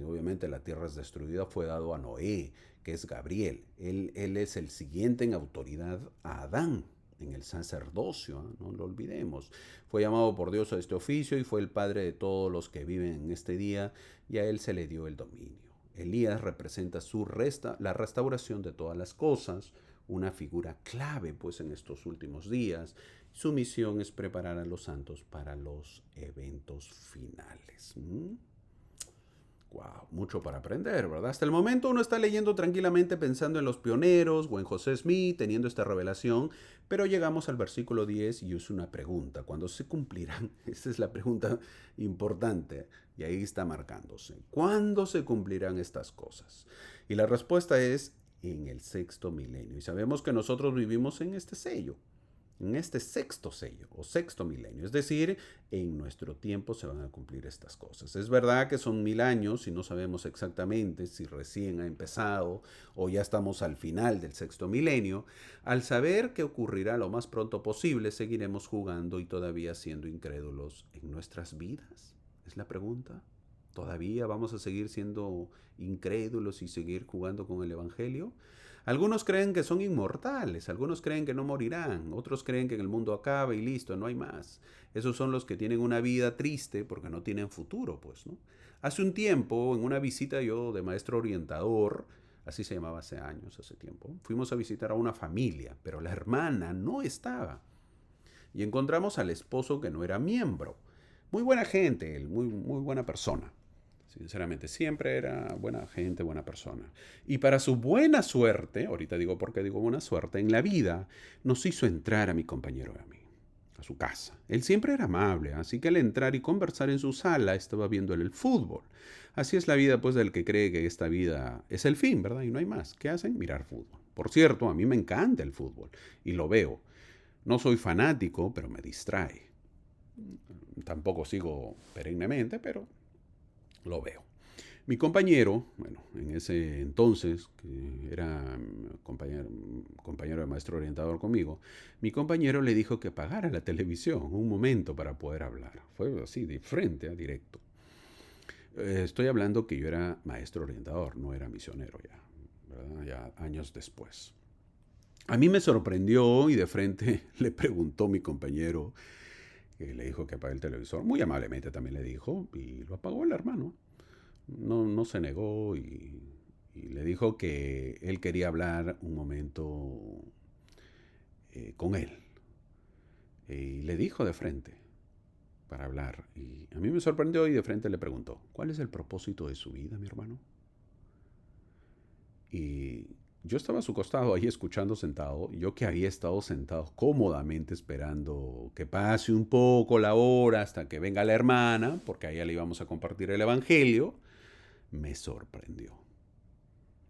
obviamente la tierra es destruida, fue dado a Noé, que es Gabriel. Él es el siguiente en autoridad a Adán en el sacerdocio, no lo olvidemos. Fue llamado por Dios a este oficio y fue el padre de todos los que viven en este día, y a él se le dio el dominio. Elías representa la restauración de todas las cosas, una figura clave pues en estos últimos días. Su misión es preparar a los santos para los eventos finales. Wow, mucho para aprender, ¿verdad? Hasta el momento uno está leyendo tranquilamente pensando en los pioneros o en José Smith, teniendo esta revelación, pero llegamos al versículo 10 y es una pregunta. ¿Cuándo se cumplirán? Esta es la pregunta importante y ahí está marcándose. ¿Cuándo se cumplirán estas cosas? Y la respuesta es en el sexto milenio. Y sabemos que nosotros vivimos en este sello, en este sexto sello o sexto milenio. Es decir, en nuestro tiempo se van a cumplir estas cosas. Es verdad que son 1000 años y no sabemos exactamente si recién ha empezado o ya estamos al final del sexto milenio. Al saber que ocurrirá lo más pronto posible, seguiremos jugando y todavía siendo incrédulos en nuestras vidas. Es la pregunta. ¿Todavía vamos a seguir siendo incrédulos y seguir jugando con el Evangelio? Algunos creen que son inmortales, algunos creen que no morirán, otros creen que en el mundo acaba y listo, no hay más. Esos son los que tienen una vida triste porque no tienen futuro, pues, ¿no? Hace un tiempo, en una visita yo de maestro orientador, así se llamaba hace años, hace tiempo, fuimos a visitar a una familia, pero la hermana no estaba. Y encontramos al esposo que no era miembro. Muy buena gente, él, muy buena persona. Sinceramente, siempre era buena gente, buena persona. Y para su buena suerte, ahorita digo por qué digo buena suerte, en la vida nos hizo entrar a mi compañero y a mí, a su casa. Él siempre era amable, así que al entrar y conversar en su sala estaba viendo el fútbol. Así es la vida, pues, del que cree que esta vida es el fin, ¿verdad? Y no hay más. ¿Qué hacen? Mirar fútbol. Por cierto, a mí me encanta el fútbol y lo veo. No soy fanático, pero me distrae. Tampoco sigo perennemente, pero lo veo. Mi compañero, bueno, en ese entonces, que era compañero de maestro orientador conmigo, mi compañero le dijo que apagara la televisión un momento para poder hablar. Fue así, de frente, a directo. Estoy hablando que yo era maestro orientador, no era misionero ya, ¿verdad? Ya años después. A mí me sorprendió y de frente le preguntó mi compañero, que le dijo que apague el televisor. Muy amablemente también le dijo y lo apagó el hermano. No se negó y le dijo que él quería hablar un momento con él. Y le dijo de frente para hablar. Y a mí me sorprendió y de frente le preguntó, ¿cuál es el propósito de su vida, mi hermano? Y yo estaba a su costado ahí escuchando sentado, yo que había estado sentado cómodamente esperando que pase un poco la hora hasta que venga la hermana, porque a ella le íbamos a compartir el Evangelio, me sorprendió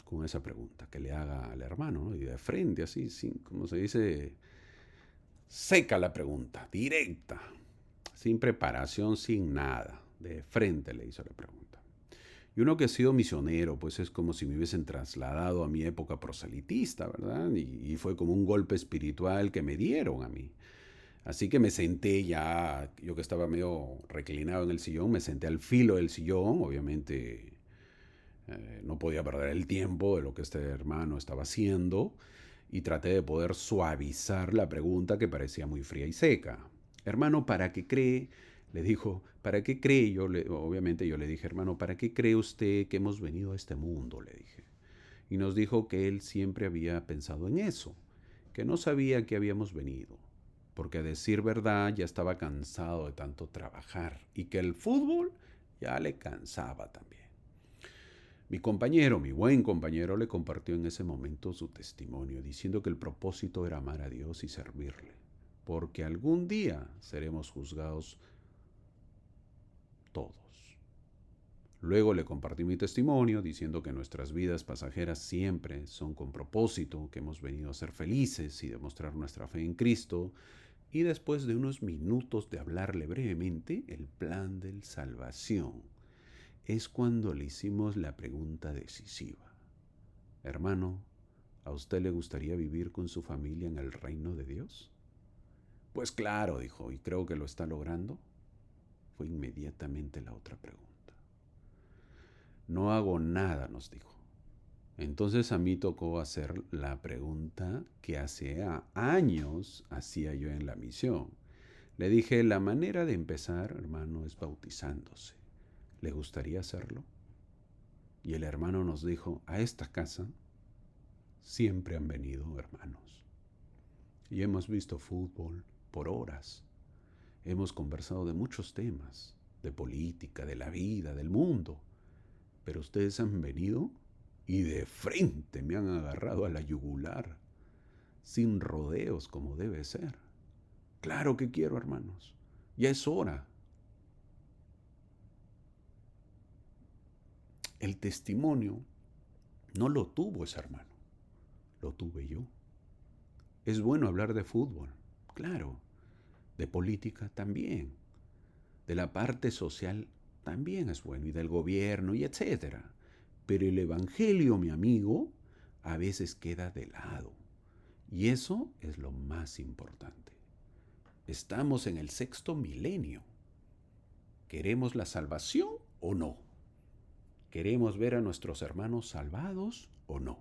con esa pregunta que le haga al hermano, ¿no? Y de frente, así, sin, como se dice, seca la pregunta, directa, sin preparación, sin nada, de frente le hizo la pregunta. Y uno que ha sido misionero, pues es como si me hubiesen trasladado a mi época proselitista, ¿verdad? Y fue como un golpe espiritual que me dieron a mí. Así que me senté ya, yo que estaba medio reclinado en el sillón, me senté al filo del sillón, obviamente no podía perder el tiempo de lo que este hermano estaba haciendo y traté de poder suavizar la pregunta que parecía muy fría y seca. Hermano, ¿para qué cree? Le dijo, ¿para qué cree? Obviamente yo le dije, hermano, ¿para qué cree usted que hemos venido a este mundo? Le dije. Y nos dijo que él siempre había pensado en eso, que no sabía que habíamos venido, porque a decir verdad ya estaba cansado de tanto trabajar y que el fútbol ya le cansaba también. Mi compañero, mi buen compañero, le compartió en ese momento su testimonio, diciendo que el propósito era amar a Dios y servirle, porque algún día seremos juzgados todos. Luego le compartí mi testimonio, diciendo que nuestras vidas pasajeras siempre son con propósito, que hemos venido a ser felices y demostrar nuestra fe en Cristo, y después de unos minutos de hablarle brevemente el plan de salvación, es cuando le hicimos la pregunta decisiva. Hermano, ¿a usted le gustaría vivir con su familia en el reino de Dios? Pues claro, dijo, y creo que lo está logrando. Fue inmediatamente la otra pregunta. No hago nada, nos dijo. Entonces a mí tocó hacer la pregunta que hace años hacía yo en la misión. Le dije, la manera de empezar, hermano, es bautizándose. ¿Le gustaría hacerlo? Y el hermano nos dijo, a esta casa siempre han venido hermanos. Y hemos visto fútbol por horas. Hemos conversado de muchos temas, de política, de la vida, del mundo. Pero ustedes han venido y de frente me han agarrado a la yugular, sin rodeos como debe ser. Claro que quiero, hermanos. Ya es hora. El testimonio no lo tuvo ese hermano, lo tuve yo. Es bueno hablar de fútbol, claro, de política también, de la parte social también es bueno, y del gobierno y etcétera. Pero el evangelio, mi amigo, a veces queda de lado. Y eso es lo más importante. Estamos en el sexto milenio. ¿Queremos la salvación o no? ¿Queremos ver a nuestros hermanos salvados o no?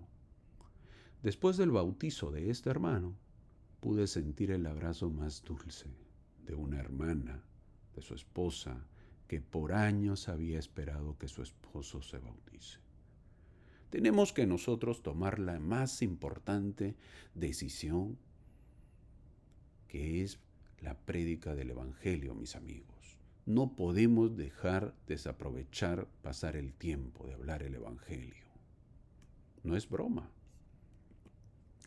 Después del bautizo de este hermano, pude sentir el abrazo más dulce de una hermana, de su esposa, que por años había esperado que su esposo se bautice. Tenemos que nosotros tomar la más importante decisión, que es la prédica del Evangelio, mis amigos. No podemos dejar desaprovechar pasar el tiempo de hablar el Evangelio. No es broma.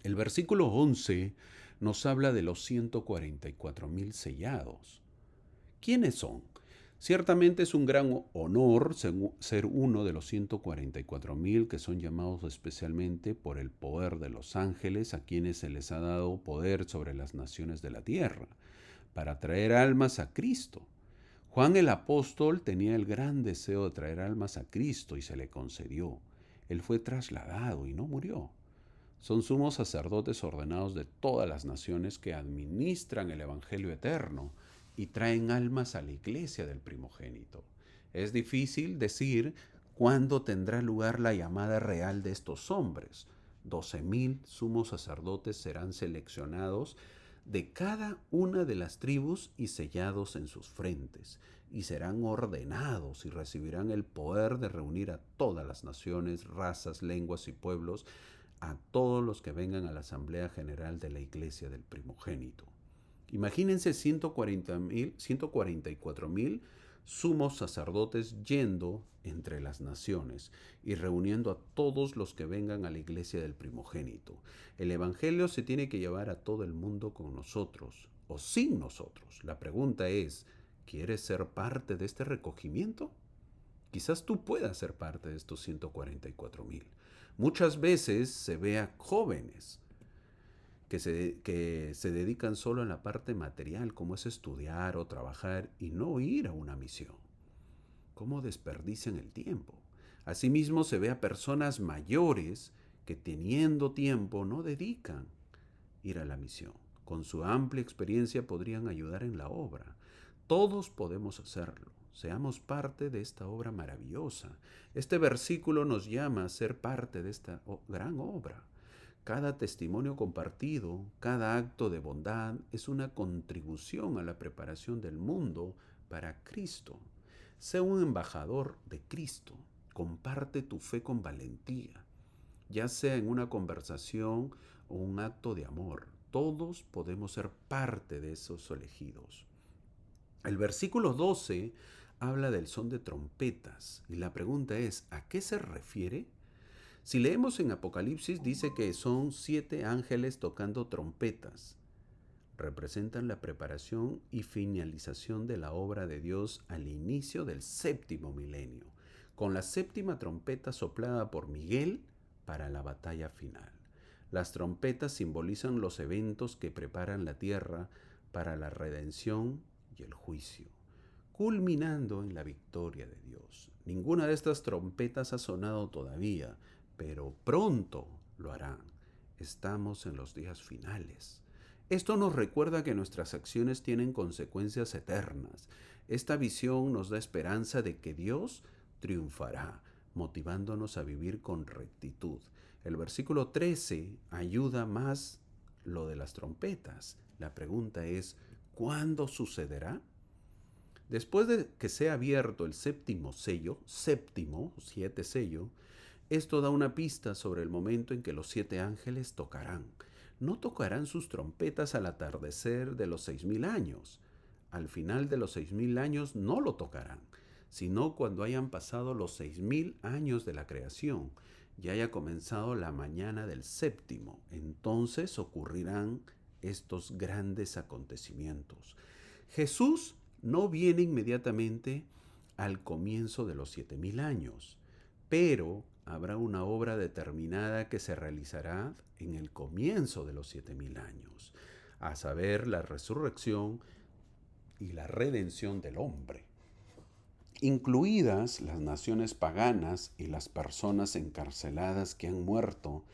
El versículo 11 nos habla de los 144,000 sellados. ¿Quiénes son? Ciertamente es un gran honor ser uno de los 144,000 que son llamados especialmente por el poder de los ángeles, a quienes se les ha dado poder sobre las naciones de la tierra, para traer almas a Cristo. Juan el apóstol tenía el gran deseo de traer almas a Cristo y se le concedió. Él fue trasladado y no murió. Son sumos sacerdotes ordenados de todas las naciones que administran el Evangelio eterno y traen almas a la iglesia del primogénito. Es difícil decir cuándo tendrá lugar la llamada real de estos hombres. 12,000 sumos sacerdotes serán seleccionados de cada una de las tribus y sellados en sus frentes, y serán ordenados y recibirán el poder de reunir a todas las naciones, razas, lenguas y pueblos, a todos los que vengan a la Asamblea General de la Iglesia del Primogénito. Imagínense 144,000 sumos sacerdotes yendo entre las naciones y reuniendo a todos los que vengan a la iglesia del primogénito. El evangelio se tiene que llevar a todo el mundo con nosotros o sin nosotros. La pregunta es, ¿quieres ser parte de este recogimiento? Quizás tú puedas ser parte de estos 144,000. Muchas veces se ve a jóvenes que se dedican solo en la parte material, como es estudiar o trabajar y no ir a una misión. ¿Cómo desperdician el tiempo? Asimismo se ve a personas mayores que teniendo tiempo no dedican ir a la misión. Con su amplia experiencia podrían ayudar en la obra. Todos podemos hacerlo. Seamos parte de esta obra maravillosa. Este versículo nos llama a ser parte de esta gran obra. Cada testimonio compartido, cada acto de bondad es una contribución a la preparación del mundo para Cristo. Sé un embajador de Cristo. Comparte tu fe con valentía, ya sea en una conversación o un acto de amor. Todos podemos ser parte de esos elegidos. El versículo 12 habla del son de trompetas y la pregunta es, ¿a qué se refiere? Si leemos en Apocalipsis, dice que son 7 ángeles tocando trompetas. Representan la preparación y finalización de la obra de Dios al inicio del séptimo milenio, con la séptima trompeta soplada por Miguel para la batalla final. Las trompetas simbolizan los eventos que preparan la tierra para la redención y el juicio, culminando en la victoria de Dios. Ninguna de estas trompetas ha sonado todavía, pero pronto lo harán. Estamos en los días finales. Esto nos recuerda que nuestras acciones tienen consecuencias eternas. Esta visión nos da esperanza de que Dios triunfará, motivándonos a vivir con rectitud. El versículo 13 ayuda más lo de las trompetas. La pregunta es, ¿cuándo sucederá? Después de que sea abierto el séptimo sello, séptimo, 7 sello, esto da una pista sobre el momento en que los 7 ángeles tocarán. No tocarán sus trompetas al atardecer de los 6000 años. Al final de los 6000 años no lo tocarán, sino cuando hayan pasado los 6000 años de la creación y haya comenzado la mañana del séptimo. Entonces ocurrirán estos grandes acontecimientos. Jesús no viene inmediatamente al comienzo de los 7000 años, pero habrá una obra determinada que se realizará en el comienzo de los 7000 años, a saber, la resurrección y la redención del hombre, incluidas las naciones paganas y las personas encarceladas que han muerto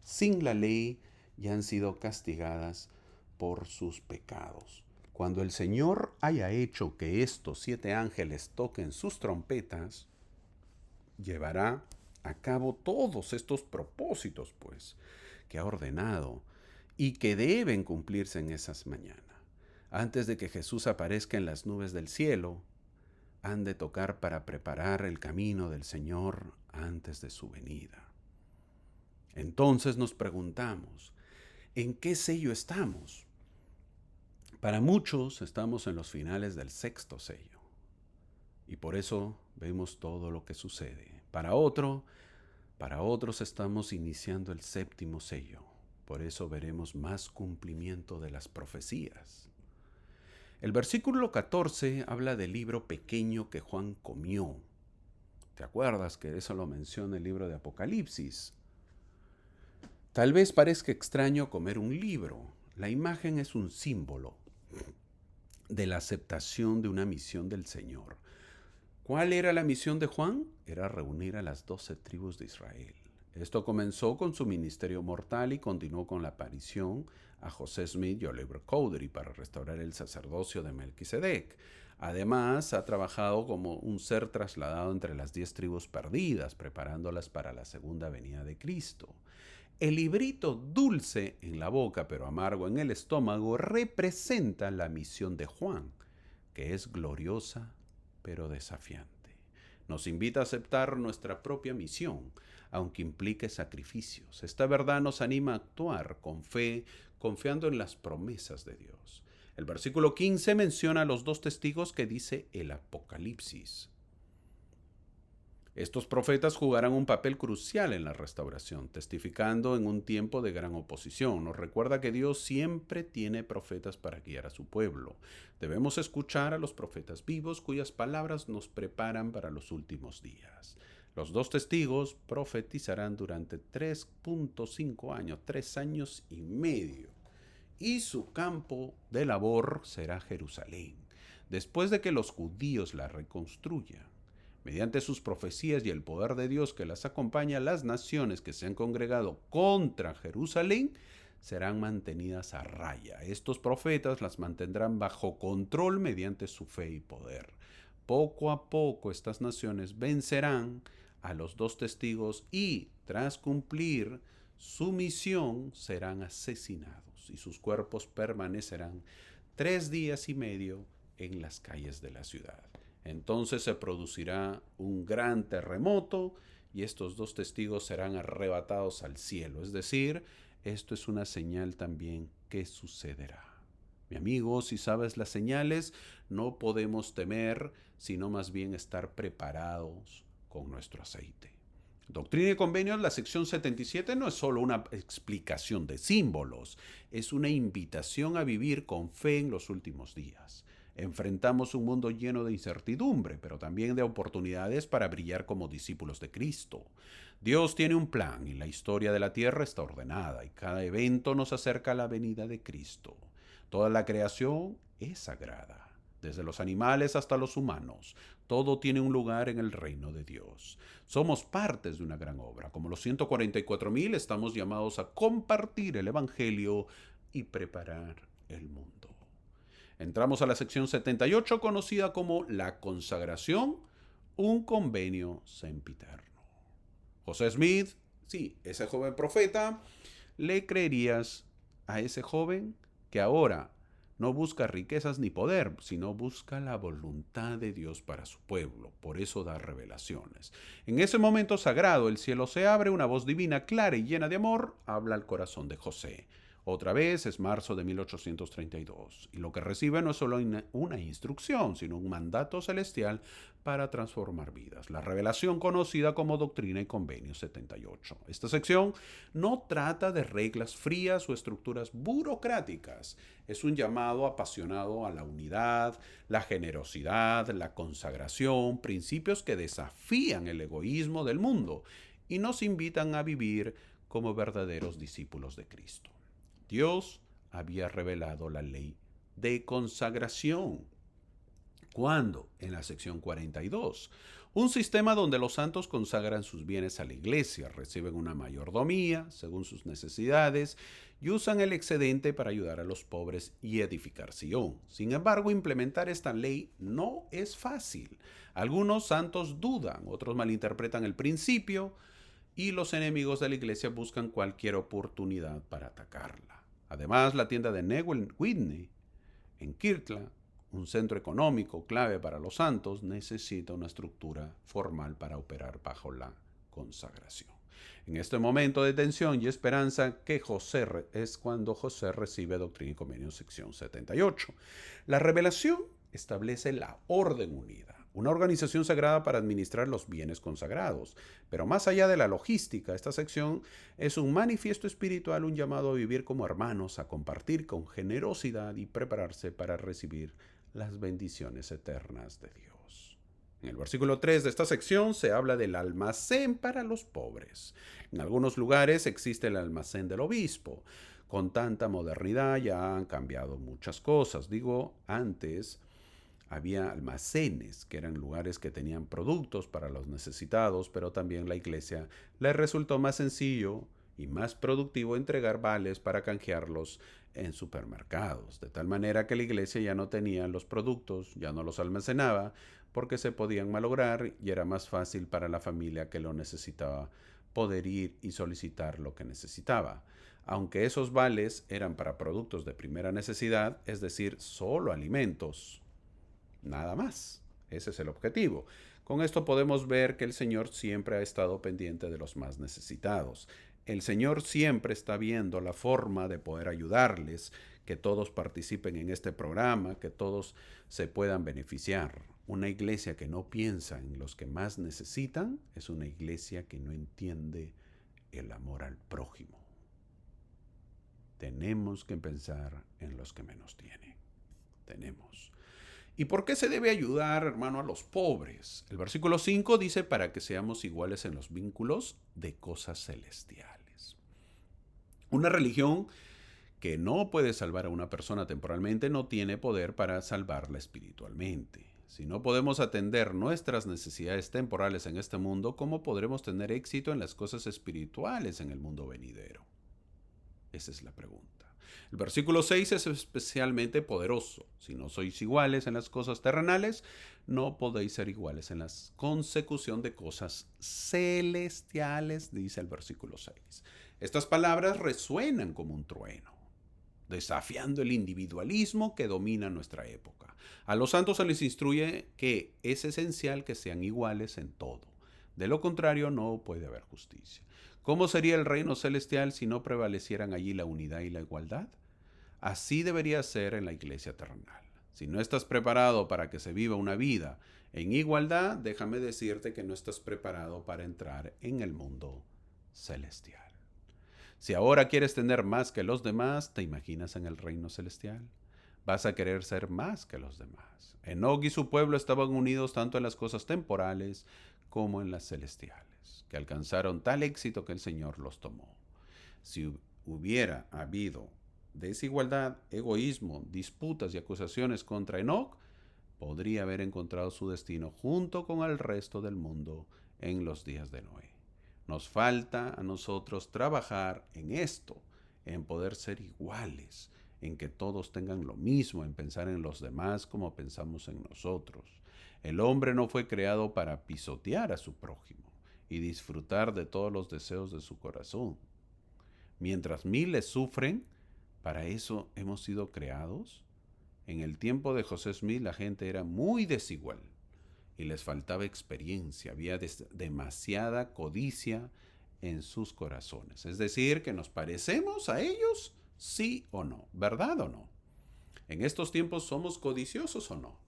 sin la ley y han sido castigadas por sus pecados. Cuando el Señor haya hecho que estos 7 ángeles toquen sus trompetas, llevará a cabo todos estos propósitos, pues, que ha ordenado y que deben cumplirse en esas mañanas. Antes de que Jesús aparezca en las nubes del cielo, han de tocar para preparar el camino del Señor antes de su venida. Entonces nos preguntamos, ¿en qué sello estamos? Para muchos estamos en los finales del 6º sello y por eso vemos todo lo que sucede. Para otros estamos iniciando el 7º sello, por eso veremos más cumplimiento de las profecías. El versículo 14 habla del libro pequeño que Juan comió. ¿Te acuerdas que eso lo menciona el libro de Apocalipsis? Tal vez parezca extraño comer un libro. La imagen es un símbolo de la aceptación de una misión del Señor. ¿Cuál era la misión de Juan? Era reunir a las 12 tribus de Israel. Esto comenzó con su ministerio mortal y continuó con la aparición a José Smith y Oliver Cowdery para restaurar el sacerdocio de Melquisedec. Además, ha trabajado como un ser trasladado entre las 10 tribus perdidas, preparándolas para la segunda venida de Cristo. El librito dulce en la boca pero amargo en el estómago representa la misión de Juan, que es gloriosa pero desafiante. Nos invita a aceptar nuestra propia misión, aunque implique sacrificios. Esta verdad nos anima a actuar con fe, confiando en las promesas de Dios. El versículo 15 menciona a los 2 testigos que dice el Apocalipsis. Estos profetas jugarán un papel crucial en la restauración, testificando en un tiempo de gran oposición. Nos recuerda que Dios siempre tiene profetas para guiar a su pueblo. Debemos escuchar a los profetas vivos cuyas palabras nos preparan para los últimos días. Los 2 testigos profetizarán durante 3.5 años, 3 años y medio, y su campo de labor será Jerusalén, después de que los judíos la reconstruyan. Mediante sus profecías y el poder de Dios que las acompaña, las naciones que se han congregado contra Jerusalén serán mantenidas a raya. Estos profetas las mantendrán bajo control mediante su fe y poder. Poco a poco estas naciones vencerán a los 2 testigos y, tras cumplir su misión, serán asesinados y sus cuerpos permanecerán 3 días y medio en las calles de la ciudad. Entonces se producirá un gran terremoto y estos 2 testigos serán arrebatados al cielo. Es decir, esto es una señal también que sucederá. Mi amigo, si sabes las señales, no podemos temer, sino más bien estar preparados con nuestro aceite. Doctrina y Convenios, la sección 77, no es solo una explicación de símbolos, es una invitación a vivir con fe en los últimos días. Enfrentamos un mundo lleno de incertidumbre, pero también de oportunidades para brillar como discípulos de Cristo. Dios tiene un plan y la historia de la tierra está ordenada y cada evento nos acerca a la venida de Cristo. Toda la creación es sagrada, desde los animales hasta los humanos. Todo tiene un lugar en el reino de Dios. Somos partes de una gran obra. Como los 144,000 estamos llamados a compartir el Evangelio y preparar el mundo. Entramos a la sección 78, conocida como la consagración, un convenio sempiterno. José Smith, sí, ese joven profeta, ¿le creerías a ese joven que ahora no busca riquezas ni poder, sino busca la voluntad de Dios para su pueblo. Por eso da revelaciones. En ese momento sagrado el cielo se abre, una voz divina clara y llena de amor habla al corazón de José. Otra vez es marzo de 1832 y lo que recibe no es solo una instrucción, sino un mandato celestial para transformar vidas. La revelación conocida como Doctrina y Convenio 78. Esta sección no trata de reglas frías o estructuras burocráticas. Es un llamado apasionado a la unidad, la generosidad, la consagración, principios que desafían el egoísmo del mundo y nos invitan a vivir como verdaderos discípulos de Cristo. Dios había revelado la ley de consagración. ¿Cuándo? En la sección 42. Un sistema donde los santos consagran sus bienes a la iglesia, reciben una mayordomía según sus necesidades y usan el excedente para ayudar a los pobres y edificar Sion. Sin embargo, implementar esta ley no es fácil. Algunos santos dudan, otros malinterpretan el principio y los enemigos de la iglesia buscan cualquier oportunidad para atacarla. Además, la tienda de Neuel Whitney en Kirtland, un centro económico clave para los santos, necesita una estructura formal para operar bajo la consagración. En este momento de tensión y esperanza es cuando José recibe Doctrina y Convenio sección 78. La revelación establece la orden unida, una organización sagrada para administrar los bienes consagrados. Pero más allá de la logística, esta sección es un manifiesto espiritual, un llamado a vivir como hermanos, a compartir con generosidad y prepararse para recibir las bendiciones eternas de Dios. En el versículo 3 de esta sección se habla del almacén para los pobres. En algunos lugares existe el almacén del obispo. Con tanta modernidad ya han cambiado muchas cosas. Antes había almacenes, que eran lugares que tenían productos para los necesitados, pero también la iglesia le resultó más sencillo y más productivo entregar vales para canjearlos en supermercados, de tal manera que la iglesia ya no tenía los productos, ya no los almacenaba, porque se podían malograr y era más fácil para la familia que lo necesitaba poder ir y solicitar lo que necesitaba. Aunque esos vales eran para productos de primera necesidad, es decir, solo alimentos, nada más. Ese es el objetivo. Con esto podemos ver que el Señor siempre ha estado pendiente de los más necesitados. El Señor siempre está viendo la forma de poder ayudarles, que todos participen en este programa, que todos se puedan beneficiar. Una iglesia que no piensa en los que más necesitan es una iglesia que no entiende el amor al prójimo. Tenemos que pensar en los que menos tienen. Tenemos. ¿Y por qué se debe ayudar, hermano, a los pobres? El versículo 5 dice para que seamos iguales en los vínculos de cosas celestiales. Una religión que no puede salvar a una persona temporalmente no tiene poder para salvarla espiritualmente. Si no podemos atender nuestras necesidades temporales en este mundo, ¿cómo podremos tener éxito en las cosas espirituales en el mundo venidero? Esa es la pregunta. El versículo 6 es especialmente poderoso. Si no sois iguales en las cosas terrenales, no podéis ser iguales en la consecución de cosas celestiales, dice el versículo 6. Estas palabras resuenan como un trueno, desafiando el individualismo que domina nuestra época. A los santos se les instruye que es esencial que sean iguales en todo. De lo contrario, no puede haber justicia. ¿Cómo sería el reino celestial si no prevalecieran allí la unidad y la igualdad? Así debería ser en la iglesia terrenal. Si no estás preparado para que se viva una vida en igualdad, déjame decirte que no estás preparado para entrar en el mundo celestial. Si ahora quieres tener más que los demás, ¿te imaginas en el reino celestial? Vas a querer ser más que los demás. Enoc y su pueblo estaban unidos tanto en las cosas temporales como en las celestiales, que alcanzaron tal éxito que el Señor los tomó. Si hubiera habido desigualdad, egoísmo, disputas y acusaciones contra Enoc, podría haber encontrado su destino junto con el resto del mundo en los días de Noé. Nos falta a nosotros trabajar en esto, en poder ser iguales, en que todos tengan lo mismo, en pensar en los demás como pensamos en nosotros. El hombre no fue creado para pisotear a su prójimo y disfrutar de todos los deseos de su corazón. Mientras miles sufren, ¿para eso hemos sido creados? En el tiempo de José Smith la gente era muy desigual y les faltaba experiencia, había demasiada codicia en sus corazones. Es decir, que nos parecemos a ellos, sí o no, ¿verdad o no? En estos tiempos somos codiciosos o no.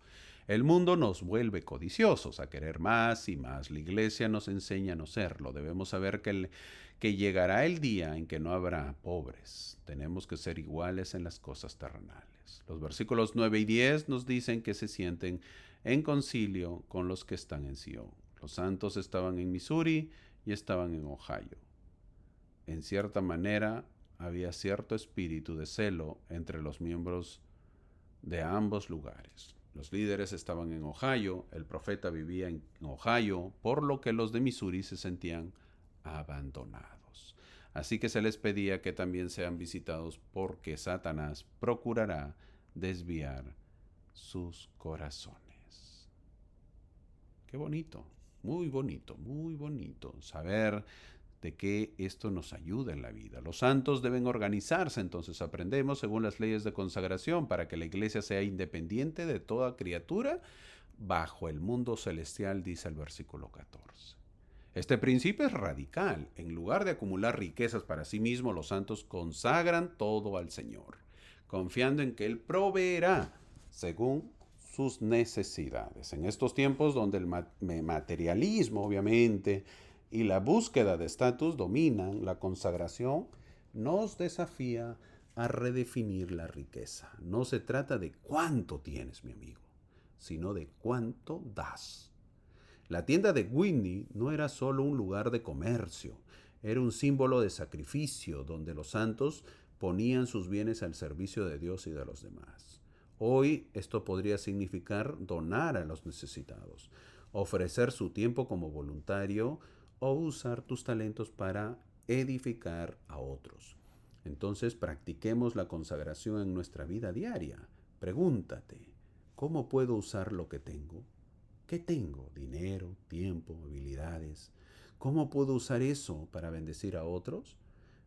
El mundo nos vuelve codiciosos, a querer más y más. La iglesia nos enseña a no serlo. Debemos saber que llegará el día en que no habrá pobres. Tenemos que ser iguales en las cosas terrenales. Los versículos 9 y 10 nos dicen que se sienten en concilio con los que están en Sion. Los santos estaban en Missouri y estaban en Ohio. En cierta manera, había cierto espíritu de celo entre los miembros de ambos lugares. Los líderes estaban en Ohio, el profeta vivía en Ohio, por lo que los de Missouri se sentían abandonados. Así que se les pedía que también sean visitados porque Satanás procurará desviar sus corazones. Qué bonito, muy bonito saber de que esto nos ayuda en la vida. Los santos deben organizarse, entonces aprendemos según las leyes de consagración para que la iglesia sea independiente de toda criatura bajo el mundo celestial, dice el versículo 14. Este principio es radical. En lugar de acumular riquezas para sí mismos, los santos consagran todo al Señor, confiando en que Él proveerá según sus necesidades. En estos tiempos donde el materialismo, obviamente, y la búsqueda de estatus dominan, la consagración nos desafía a redefinir la riqueza. No se trata de cuánto tienes, mi amigo, sino de cuánto das. La tienda de Whitney no era solo un lugar de comercio, era un símbolo de sacrificio donde los santos ponían sus bienes al servicio de Dios y de los demás. Hoy esto podría significar donar a los necesitados, ofrecer su tiempo como voluntario o usar tus talentos para edificar a otros. Entonces practiquemos la consagración en nuestra vida diaria. Pregúntate, ¿cómo puedo usar lo que tengo? ¿Qué tengo? Dinero, tiempo, habilidades. ¿Cómo puedo usar eso para bendecir a otros?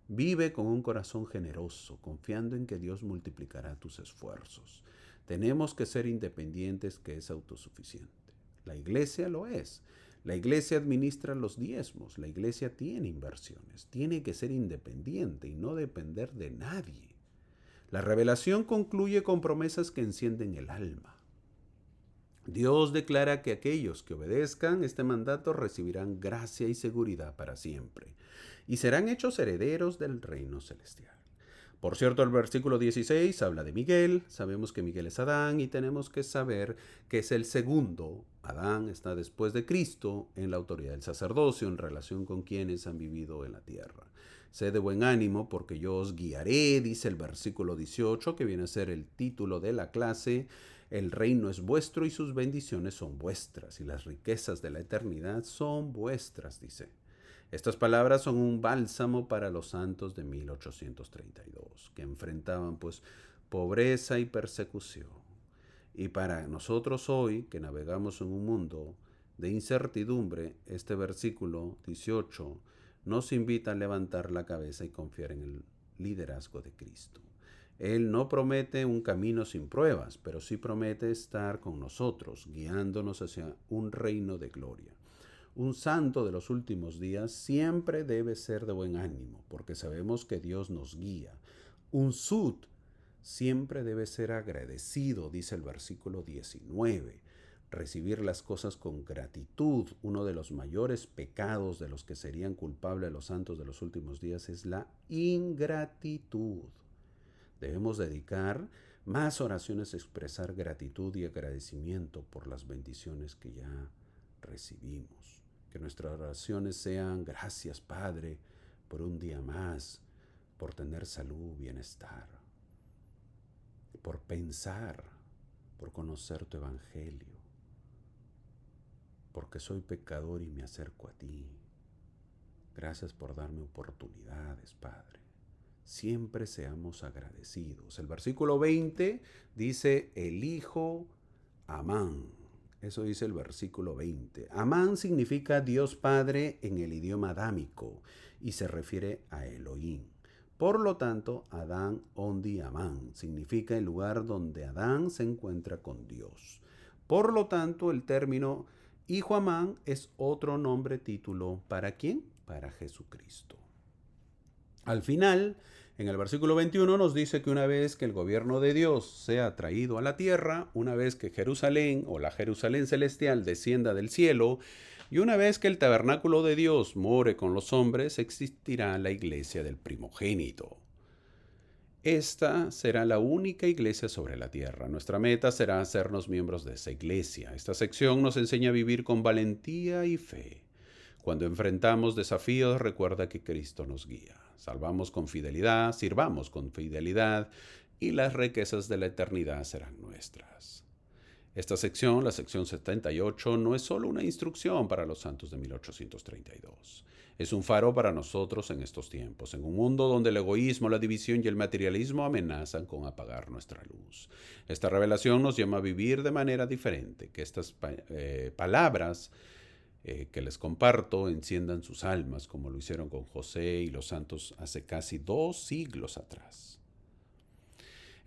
Vive con un corazón generoso, confiando en que Dios multiplicará tus esfuerzos. Tenemos que ser independientes, que es autosuficiente. La iglesia lo es. La iglesia administra los diezmos, la iglesia tiene inversiones, tiene que ser independiente y no depender de nadie. La revelación concluye con promesas que encienden el alma. Dios declara que aquellos que obedezcan este mandato recibirán gracia y seguridad para siempre y serán hechos herederos del reino celestial. Por cierto, el versículo 16 habla de Miguel. Sabemos que Miguel es Adán y tenemos que saber que es el segundo. Adán está después de Cristo en la autoridad del sacerdocio en relación con quienes han vivido en la tierra. Sé de buen ánimo porque yo os guiaré, dice el versículo 18, que viene a ser el título de la clase. El reino es vuestro y sus bendiciones son vuestras y las riquezas de la eternidad son vuestras, dice. Estas palabras son un bálsamo para los santos de 1832, que enfrentaban pues pobreza y persecución. Y para nosotros hoy, que navegamos en un mundo de incertidumbre, este versículo 18 nos invita a levantar la cabeza y confiar en el liderazgo de Cristo. Él no promete un camino sin pruebas, pero sí promete estar con nosotros, guiándonos hacia un reino de gloria. Un santo de los últimos días siempre debe ser de buen ánimo, porque sabemos que Dios nos guía. Un sud siempre debe ser agradecido, dice el versículo 19. Recibir las cosas con gratitud. Uno de los mayores pecados de los que serían culpables los santos de los últimos días es la ingratitud. Debemos dedicar más oraciones a expresar gratitud y agradecimiento por las bendiciones que ya recibimos. Que nuestras oraciones sean: gracias, Padre, por un día más, por tener salud, bienestar, por pensar, por conocer tu evangelio, porque soy pecador y me acerco a ti. Gracias por darme oportunidades, Padre. Siempre seamos agradecidos. El versículo 20 dice: elijo Amán. Eso dice el versículo 20. Amán significa Dios Padre en el idioma adámico y se refiere a Elohim. Por lo tanto, Adán Ondi Amán significa el lugar donde Adán se encuentra con Dios. Por lo tanto, el término Hijo Amán es otro nombre título. ¿Para quién? Para Jesucristo. Al final, en el versículo 21 nos dice que una vez que el gobierno de Dios sea traído a la tierra, una vez que Jerusalén o la Jerusalén celestial descienda del cielo, y una vez que el tabernáculo de Dios more con los hombres, existirá la iglesia del primogénito. Esta será la única iglesia sobre la tierra. Nuestra meta será hacernos miembros de esa iglesia. Esta sección nos enseña a vivir con valentía y fe. Cuando enfrentamos desafíos, recuerda que Cristo nos guía. Salvamos con fidelidad, sirvamos con fidelidad y las riquezas de la eternidad serán nuestras. Esta sección, la sección 78, no es solo una instrucción para los santos de 1832. Es un faro para nosotros en estos tiempos, en un mundo donde el egoísmo, la división y el materialismo amenazan con apagar nuestra luz. Esta revelación nos llama a vivir de manera diferente, que estas palabras que les comparto enciendan sus almas, como lo hicieron con José y los santos hace casi 2 siglos atrás.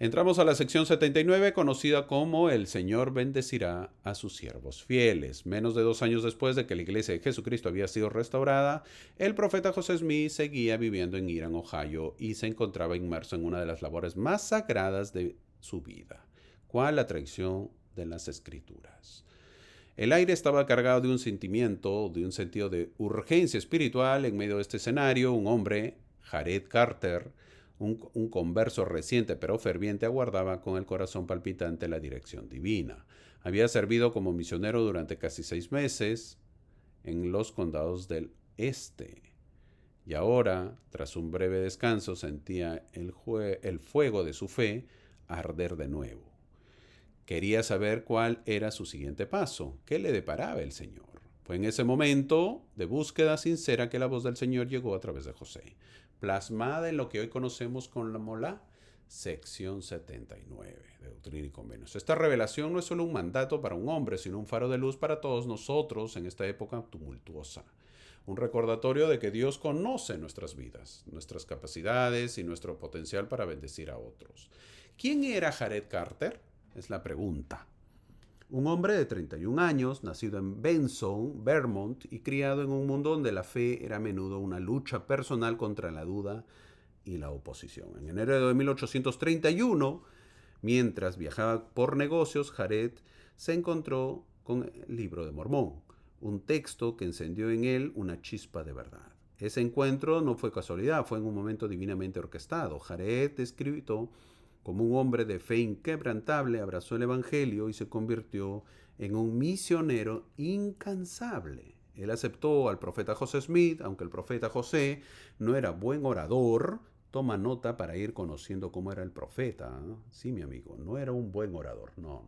Entramos a la sección 79, conocida como El Señor bendecirá a sus siervos fieles. Menos de 2 años después de que la iglesia de Jesucristo había sido restaurada, el profeta José Smith seguía viviendo en Irán, Ohio, y se encontraba inmerso en una de las labores más sagradas de su vida. ¿Cuál? La traducción de las Escrituras. El aire estaba cargado de un sentimiento, de un sentido de urgencia espiritual. En medio de este escenario, un hombre, Jared Carter, un converso reciente pero ferviente, aguardaba con el corazón palpitante la dirección divina. Había servido como misionero durante casi 6 meses en los condados del este. Y ahora, tras un breve descanso, sentía el fuego de su fe arder de nuevo. Quería saber cuál era su siguiente paso, qué le deparaba el Señor. Fue en ese momento de búsqueda sincera que la voz del Señor llegó a través de José, plasmada en lo que hoy conocemos como la sección 79 de Doctrina y Convenios. Esta revelación no es solo un mandato para un hombre, sino un faro de luz para todos nosotros en esta época tumultuosa. Un recordatorio de que Dios conoce nuestras vidas, nuestras capacidades y nuestro potencial para bendecir a otros. ¿Quién era Jared Carter? Es la pregunta. Un hombre de 31 años, nacido en Benson, Vermont, y criado en un mundo donde la fe era a menudo una lucha personal contra la duda y la oposición. En enero de 1831, mientras viajaba por negocios, Jared se encontró con el Libro de Mormón, un texto que encendió en él una chispa de verdad. Ese encuentro no fue casualidad, fue en un momento divinamente orquestado. Jared, descrito como un hombre de fe inquebrantable, abrazó el Evangelio y se convirtió en un misionero incansable. Él aceptó al profeta José Smith, aunque el profeta José no era buen orador. Toma nota para ir conociendo cómo era el profeta. Sí, mi amigo, no era un buen orador. No.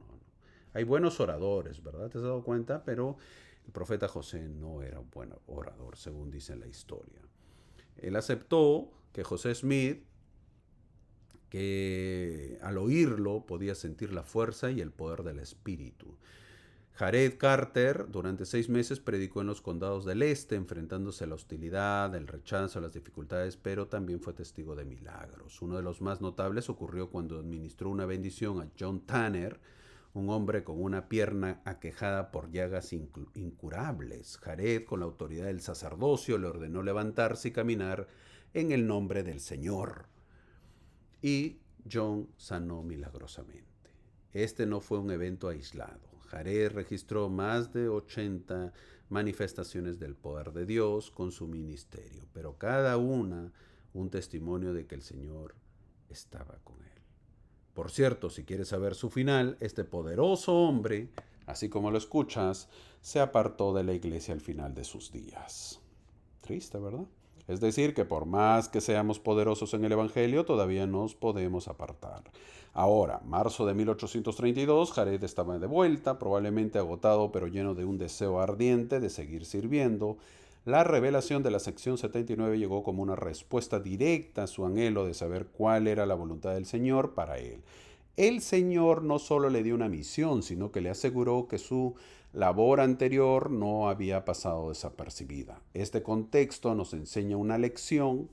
Hay buenos oradores, ¿verdad? ¿Te has dado cuenta? Pero el profeta José no era un buen orador, según dice la historia. Él aceptó que José Smith, que al oírlo podía sentir la fuerza y el poder del Espíritu. Jared Carter durante 6 meses predicó en los condados del este, enfrentándose a la hostilidad, el rechazo, a las dificultades, pero también fue testigo de milagros. Uno de los más notables ocurrió cuando administró una bendición a John Tanner, un hombre con una pierna aquejada por llagas incurables. Jared, con la autoridad del sacerdocio, le ordenó levantarse y caminar en el nombre del Señor. Y John sanó milagrosamente. Este no fue un evento aislado. Jared registró más de 80 manifestaciones del poder de Dios con su ministerio, pero cada una un testimonio de que el Señor estaba con él. Por cierto, si quieres saber su final, este poderoso hombre, así como lo escuchas, se apartó de la iglesia al final de sus días. Triste, ¿verdad? Es decir, que por más que seamos poderosos en el Evangelio, todavía nos podemos apartar. Ahora, marzo de 1832, Jared estaba de vuelta, probablemente agotado, pero lleno de un deseo ardiente de seguir sirviendo. La revelación de la sección 79 llegó como una respuesta directa a su anhelo de saber cuál era la voluntad del Señor para él. El Señor no solo le dio una misión, sino que le aseguró que su labor anterior no había pasado desapercibida. Este contexto nos enseña una lección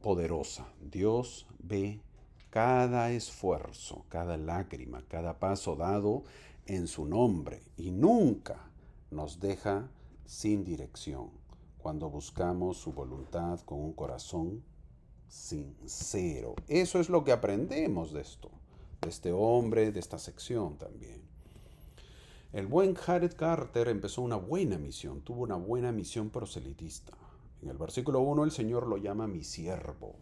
poderosa. Dios ve cada esfuerzo, cada lágrima, cada paso dado en su nombre y nunca nos deja sin dirección cuando buscamos su voluntad con un corazón sincero. Eso es lo que aprendemos de esto, de este hombre, de esta sección también. El buen Jared Carter empezó una buena misión, tuvo una buena misión proselitista. En el versículo 1 el Señor lo llama mi siervo,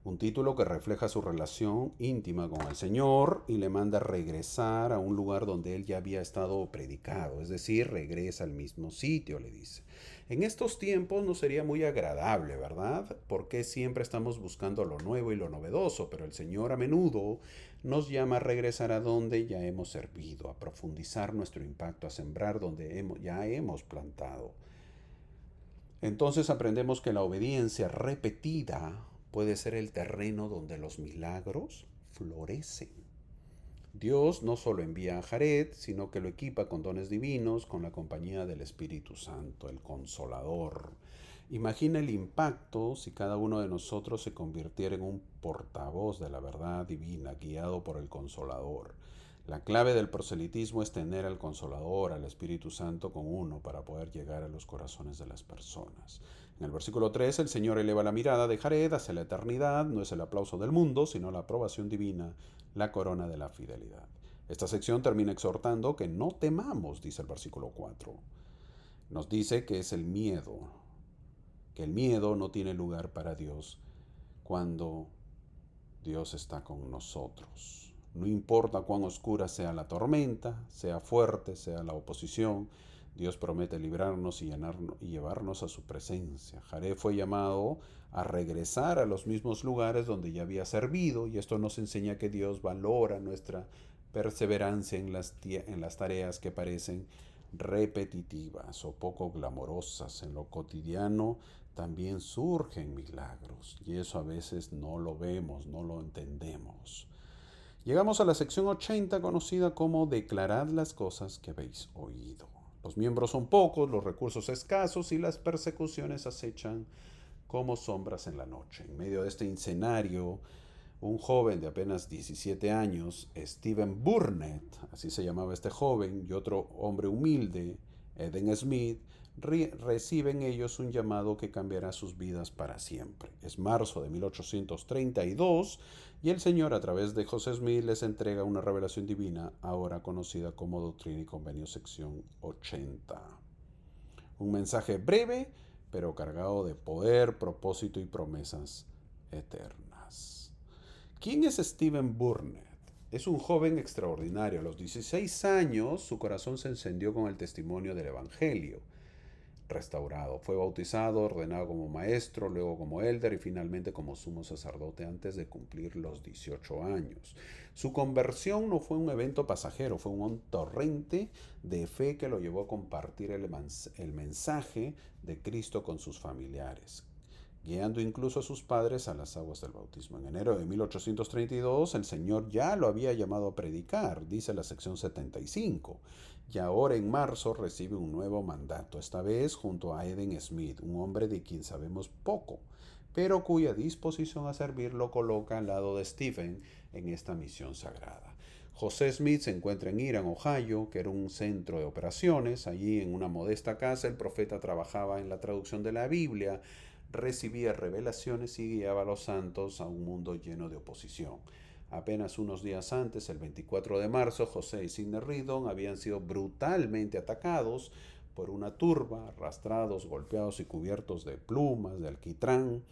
un título que refleja su relación íntima con el Señor y le manda regresar a un lugar donde él ya había estado predicado, es decir, regresa al mismo sitio, le dice. En estos tiempos no sería muy agradable, ¿verdad? Porque siempre estamos buscando lo nuevo y lo novedoso, pero el Señor a menudo nos llama a regresar a donde ya hemos servido, a profundizar nuestro impacto, a sembrar donde ya hemos plantado. Entonces aprendemos que la obediencia repetida puede ser el terreno donde los milagros florecen. Dios no solo envía a Jared, sino que lo equipa con dones divinos, con la compañía del Espíritu Santo, el Consolador. Imagina el impacto si cada uno de nosotros se convirtiera en un portavoz de la verdad divina, guiado por el Consolador. La clave del proselitismo es tener al Consolador, al Espíritu Santo con uno para poder llegar a los corazones de las personas. En el versículo 3, el Señor eleva la mirada de Jared hacia la eternidad, no es el aplauso del mundo, sino la aprobación divina, la corona de la fidelidad. Esta sección termina exhortando que no temamos, dice el versículo 4. Nos dice que es el miedo, que el miedo no tiene lugar para Dios cuando Dios está con nosotros. No importa cuán oscura sea la tormenta, sea fuerte, sea la oposición, Dios promete librarnos y llevarnos a su presencia. Jared fue llamado a regresar a los mismos lugares donde ya había servido, y esto nos enseña que Dios valora nuestra perseverancia en las tareas que parecen repetitivas o poco glamorosas. En lo cotidiano también surgen milagros, y eso a veces no lo vemos, no lo entendemos. Llegamos a la sección 80, conocida como Declarad las cosas que habéis oído. Los miembros son pocos, los recursos escasos y las persecuciones acechan como sombras en la noche. En medio de este escenario, un joven de apenas 17 años, Stephen Burnett, así se llamaba este joven, y otro hombre humilde, Eden Smith, reciben ellos un llamado que cambiará sus vidas para siempre. Es marzo de 1832 y el Señor a través de José Smith les entrega una revelación divina, ahora conocida como Doctrina y Convenio sección 80. Un mensaje breve, pero cargado de poder, propósito y promesas eternas. ¿Quién es Stephen Burnett? Es un joven extraordinario. A los 16 años su corazón se encendió con el testimonio del Evangelio restaurado. Fue bautizado, ordenado como maestro, luego como elder y finalmente como sumo sacerdote antes de cumplir los 18 años. Su conversión no fue un evento pasajero, fue un torrente de fe que lo llevó a compartir el mensaje de Cristo con sus familiares, guiando incluso a sus padres a las aguas del bautismo. En enero de 1832, el Señor ya lo había llamado a predicar, dice la sección 75, y ahora en marzo recibe un nuevo mandato, esta vez junto a Eden Smith, un hombre de quien sabemos poco, pero cuya disposición a servir lo coloca al lado de Stephen en esta misión sagrada. José Smith se encuentra en Irán, Ohio, que era un centro de operaciones. Allí, en una modesta casa, el profeta trabajaba en la traducción de la Biblia, recibía revelaciones y guiaba a los santos a un mundo lleno de oposición. Apenas unos días antes, el 24 de marzo, José y Sidney Rigdon habían sido brutalmente atacados por una turba, arrastrados, golpeados y cubiertos de plumas, de alquitrán.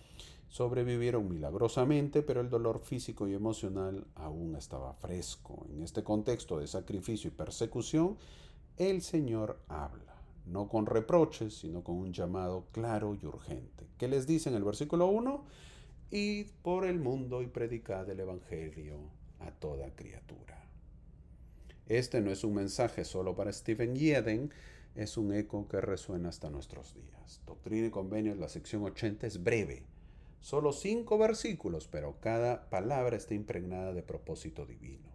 Sobrevivieron milagrosamente, pero el dolor físico y emocional aún estaba fresco. En este contexto de sacrificio y persecución, el Señor habla, no con reproches, sino con un llamado claro y urgente. ¿Qué les dice en el versículo 1? Id por el mundo y predicad el Evangelio a toda criatura. Este no es un mensaje solo para Stephen y Eden, es un eco que resuena hasta nuestros días. Doctrina y Convenios, la sección 80 es breve, solo 5 versículos, pero cada palabra está impregnada de propósito divino.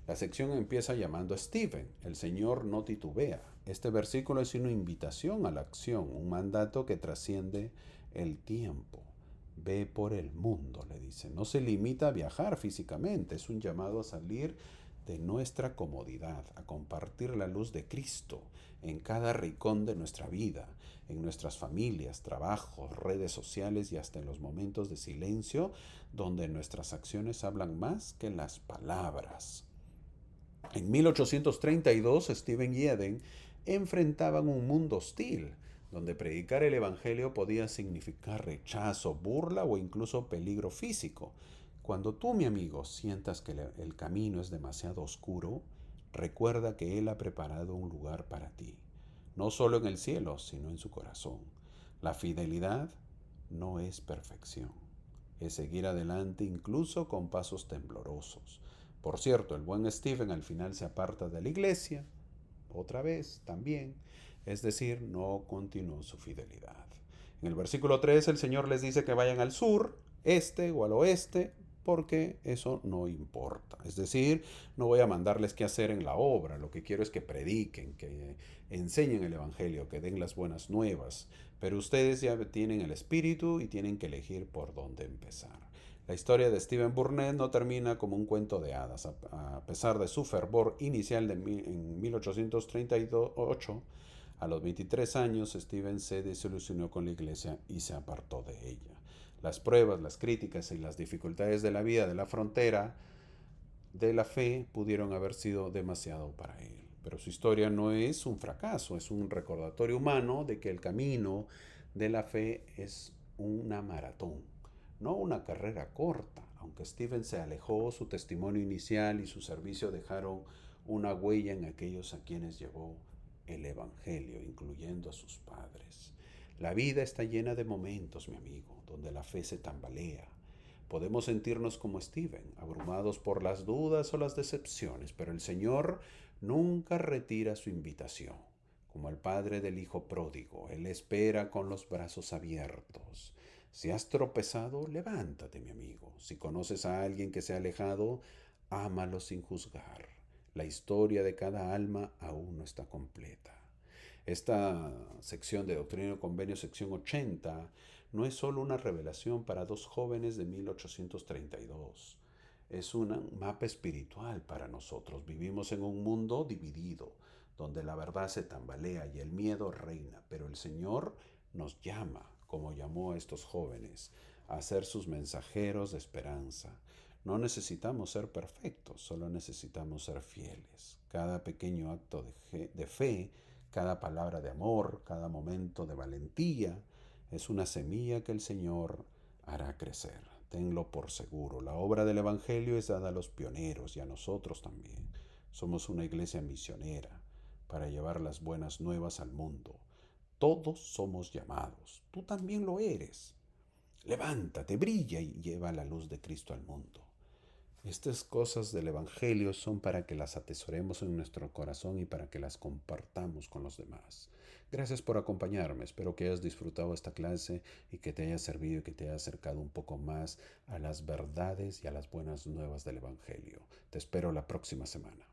La sección empieza llamando a Stephen. El Señor no titubea. Este versículo es una invitación a la acción, un mandato que trasciende el tiempo. Ve por el mundo, le dice. No se limita a viajar físicamente, es un llamado a salir de nuestra comodidad, a compartir la luz de Cristo en cada rincón de nuestra vida, en nuestras familias, trabajos, redes sociales y hasta en los momentos de silencio donde nuestras acciones hablan más que las palabras. En 1832, Stephen y Eden enfrentaban un mundo hostil, donde predicar el Evangelio podía significar rechazo, burla o incluso peligro físico. Cuando tú, mi amigo, sientas que el camino es demasiado oscuro, recuerda que Él ha preparado un lugar para ti, no solo en el cielo, sino en su corazón. La fidelidad no es perfección, es seguir adelante incluso con pasos temblorosos. Por cierto, el buen Stephen al final se aparta de la iglesia, otra vez también, es decir, no continuó su fidelidad. En el versículo 3 el Señor les dice que vayan al sur, este o al oeste, porque eso no importa. Es decir, no voy a mandarles qué hacer en la obra, lo que quiero es que prediquen, que enseñen el Evangelio, que den las buenas nuevas, pero ustedes ya tienen el Espíritu y tienen que elegir por dónde empezar. La historia de Stephen Burnett no termina como un cuento de hadas. A pesar de su fervor inicial en 1838, a los 23 años Stephen se desilusionó con la iglesia y se apartó de ella. Las pruebas, las críticas y las dificultades de la vida de la frontera de la fe pudieron haber sido demasiado para él. Pero su historia no es un fracaso, es un recordatorio humano de que el camino de la fe es una maratón, no una carrera corta. Aunque Stephen se alejó, su testimonio inicial y su servicio dejaron una huella en aquellos a quienes llevó el Evangelio, incluyendo a sus padres. La vida está llena de momentos, mi amigo, donde la fe se tambalea. Podemos sentirnos como Stephen, abrumados por las dudas o las decepciones, pero el Señor nunca retira su invitación. Como el padre del hijo pródigo, Él espera con los brazos abiertos. Si has tropezado, levántate, mi amigo. Si conoces a alguien que se ha alejado, ámalo sin juzgar. La historia de cada alma aún no está completa. Esta sección de Doctrina y Convenio, sección 80, no es solo una revelación para dos jóvenes de 1832. Es un mapa espiritual para nosotros. Vivimos en un mundo dividido, donde la verdad se tambalea y el miedo reina, pero el Señor nos llama, como llamó a estos jóvenes, a ser sus mensajeros de esperanza. No necesitamos ser perfectos, solo necesitamos ser fieles. Cada pequeño acto de fe, cada palabra de amor, cada momento de valentía, es una semilla que el Señor hará crecer. Tenlo por seguro. La obra del Evangelio es dada a los pioneros y a nosotros también. Somos una iglesia misionera para llevar las buenas nuevas al mundo. Todos somos llamados. Tú también lo eres. Levántate, brilla y lleva la luz de Cristo al mundo. Estas cosas del Evangelio son para que las atesoremos en nuestro corazón y para que las compartamos con los demás. Gracias por acompañarme. Espero que hayas disfrutado esta clase y que te haya servido y que te haya acercado un poco más a las verdades y a las buenas nuevas del Evangelio. Te espero la próxima semana.